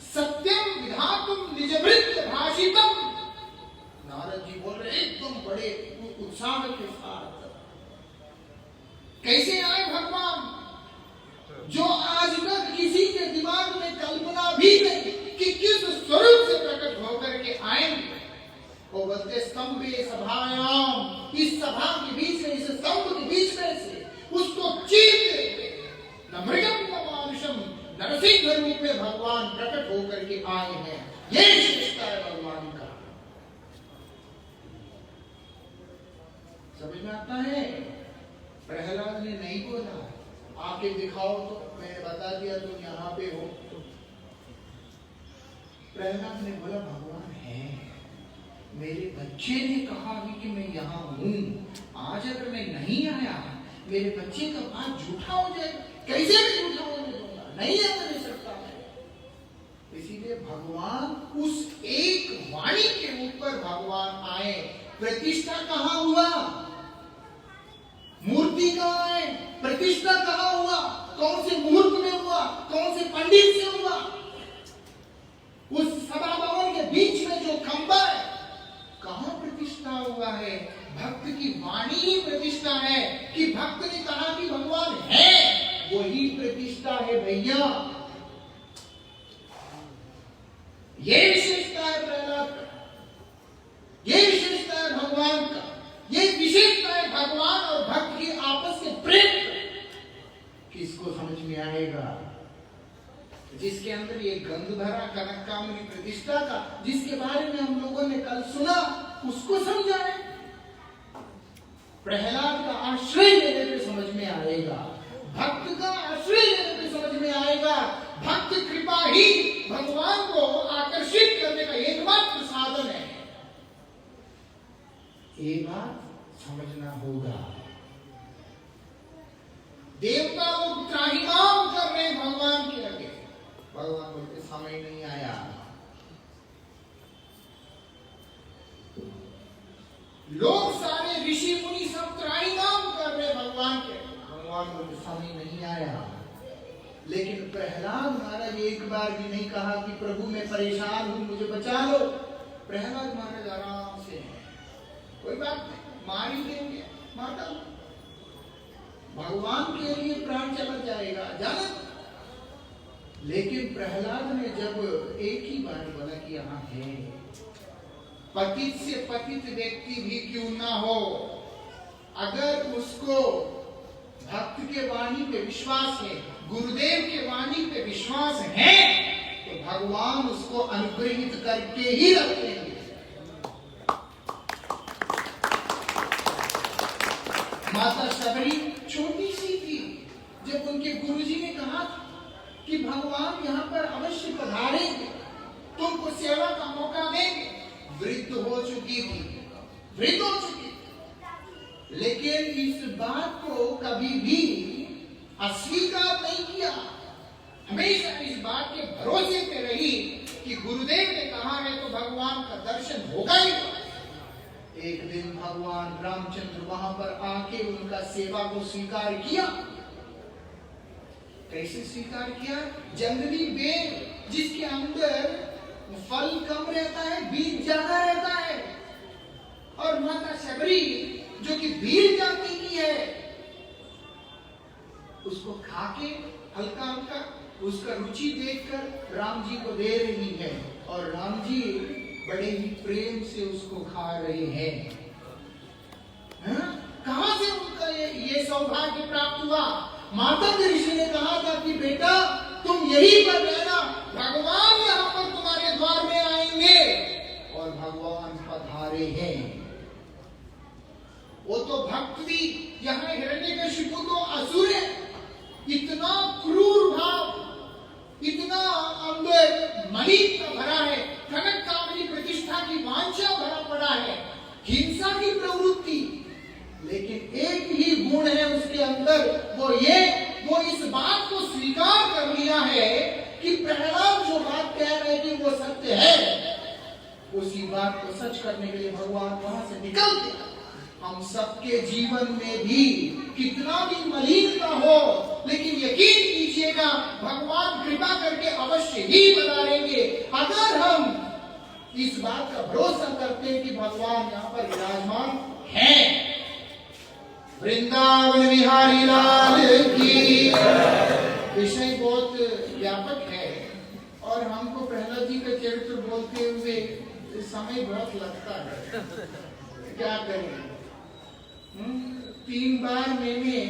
सत्यम विधातुम निजभृत्य भाषितम। नारद जी बोल रहे एकदम बड़े उत्साह के साथ। कैसे आए भगवान, जो आज तक किसी के दिमाग में कल्पना भी नहीं कि किस स्वरूप से प्रकट होकर के आएंगे। वो बोलते स्तंभे सभायाम, इस सभा के बीच में, इस स्तंभ के बीच में से उसको चीरते न मृगम न मानुषम, नरसिंह रूप में भगवान प्रकट होकर के आए हैं। ये विशेषता है भगवान का। समझ में आता है? प्रहलाद ने नहीं बोला आके दिखाओ तो मैंने बता दिया तुम यहाँ पे हो। प्रहलाद ने बोला भगवान है। मेरे बच्चे ने कहा कि मैं यहाँ हूँ, आज अगर मैं नहीं आया मेरे बच्चे का बात झूठा हो जाएगा। कैसे मैं झूठा होने दूंगा? नहीं होने सकता है। इसीलिए भगवान उस एक वाणी के ऊपर भगवान आए। प्रतिष्ठा कहाँ हुआ? मूर्ति कहाँ है? प्रतिष्ठा कहाँ हुआ? कौन से मुहूर्त में हुआ? कौन से पंडित से हुआ? उस सभा भवन के बीच में जो खंबा है, कहाँ प्रतिष्ठा हुआ है? भक्त की वाणी ही प्रतिष्ठा है कि भक्त ने कहा कि भगवान है, वही प्रतिष्ठा है भैया। ये विशेषता है प्रहलाद का, ये विशेषता है भगवान का, ये विशेषता है भगवान और भक्त के आपस के प्रेम। किसको समझ में आएगा? जिसके अंदर ये गंध भरा कनककामनी प्रतिष्ठा का, जिसके बारे में हम लोगों ने कल सुना, उसको समझाए। प्रहलाद का आश्रय लेने पे समझ में आएगा, भक्त का आश्रय लेने पे समझ में आएगा। भक्त कृपा ही भगवान को आकर्षित करने का एकमात्र साधन है। ये बात समझना होगा। देवता लोग त्राहिमाम कर रहे हैं भगवान के आगे। भगवान बोलते समय नहीं आया। लोग सारे ऋषि मुनि सब त्राहिमाम कर रहे भगवान के, भगवान बोलते समय नहीं आया। लेकिन प्रहलाद महाराज एक बार भी नहीं कहा कि प्रभु मैं परेशान हूं, मुझे बचा लो। प्रहलाद महाराज आराम से, कोई बात नहीं, मार ही देंगे, मार डालो, भगवान के लिए प्राण चला जाएगा, जाना। लेकिन प्रहलाद ने जब एक ही बार बोला कि यहाँ है, पतित से पतित व्यक्ति भी क्यों ना हो, अगर उसको भक्त के वाणी पे विश्वास है, गुरुदेव के वाणी पे विश्वास है, तो भगवान उसको अनुग्रहित करके ही रखेंगे। माता शबरी छोटी सी थी, जब उनके गुरुजी ने कहा कि भगवान यहाँ पर अवश्य पधारेंगे, तुमको सेवा का मौका देंगे, वृद्ध हो चुकी थी, वृद्ध हो चुकी, लेकिन इस बात को कभी भी अस्वीकार नहीं किया। हमेशा इस बात के भरोसे पे रही कि गुरुदेव ने कहा है तो भगवान का दर्शन होगा ही। एक दिन भगवान रामचंद्र वहां पर आके उनका सेवा को स्वीकार किया। कैसे स्वीकार किया? जंगली बेल जिसके अंदर फल कम रहता है, बीज ज्यादा रहता है, और माता शबरी जो कि बीज जाति की है, उसको खाके हल्का हल्का उसका रुचि देखकर राम जी को दे रही है, और राम जी बड़े ही प्रेम से उसको खा रहे हैं। कहां से उनका ये सौभाग्य प्राप्त हुआ? माता ऋषि ने कहा था कि बेटा तुम यहीं पर रहना, भगवान यहाँ पर तुम्हारे द्वार में आएंगे, और भगवान पधारे हैं। वो तो भक्त भी, यहाँ हिरण्यकशिपु तो असुर है, इतना क्रूर भाव, इतना अंदर मलिन भरा है, कनक कामनी प्रतिष्ठा की वांछा भरा पड़ा है, हिंसा की प्रवृत्ति, लेकिन एक ही गुण है उसके अंदर, वो इस बात को स्वीकार कर लिया है कि प्रहलाद जो बात कह रहे हैं कि वो सत्य है, उसी बात को सच करने के लिए भगवान वहां से निकल गया। हम सबके जीवन में भी कितना भी मलिनता हो, लेकिन यकीन कीजिएगा भगवान कृपा करके अवश्य ही पधारेंगे, अगर हम इस बात का भरोसा करते हैं कि भगवान यहाँ पर विराजमान है। वृंदावन बिहारी लाल की। विषय बहुत व्यापक है और हमको प्रहलाद जी का चरित्र बोलते हुए समय बहुत लगता है, क्या करें। 3 बार मैंने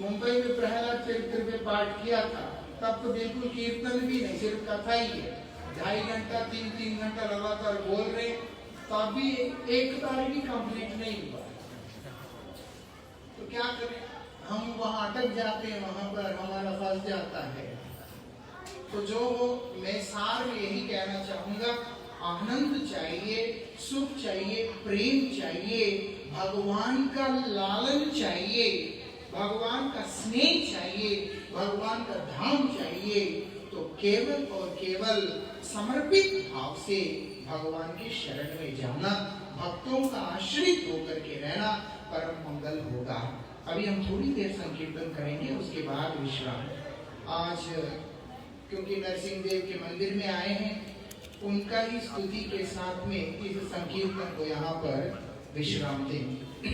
मुंबई में प्रहलाद चरित्र पे पाठ किया था, तब तो बिल्कुल कीर्तन भी नहीं, सिर्फ कथा ही है। 2.5 घंटा 3 घंटा लगातार बोल रहे, तब भी एक बार भी कंप्लीट नहीं हुआ। तो क्या करें, हम वहां अटक जाते हैं, वहां पर हमारा फंस जाता है। तो जो मैं सार में यही कहना चाहूंगा, आनंद चाहिए, सुख चाहिए, प्रेम चाहिए, भगवान का लालन चाहिए, भगवान का स्नेह चाहिए, भगवान का धाम चाहिए, तो केवल और केवल समर्पित भाव से भगवान के शरण में जाना, भक्तों का आश्रित होकर के रहना परम मंगल होगा। अभी हम थोड़ी देर संकीर्तन करेंगे, उसके बाद विश्राम। आज क्योंकि नरसिंह देव के मंदिर में आए हैं, उनका ही स्तुति के साथ में इस संकीर्तन को यहाँ पर विश्राम देंगे।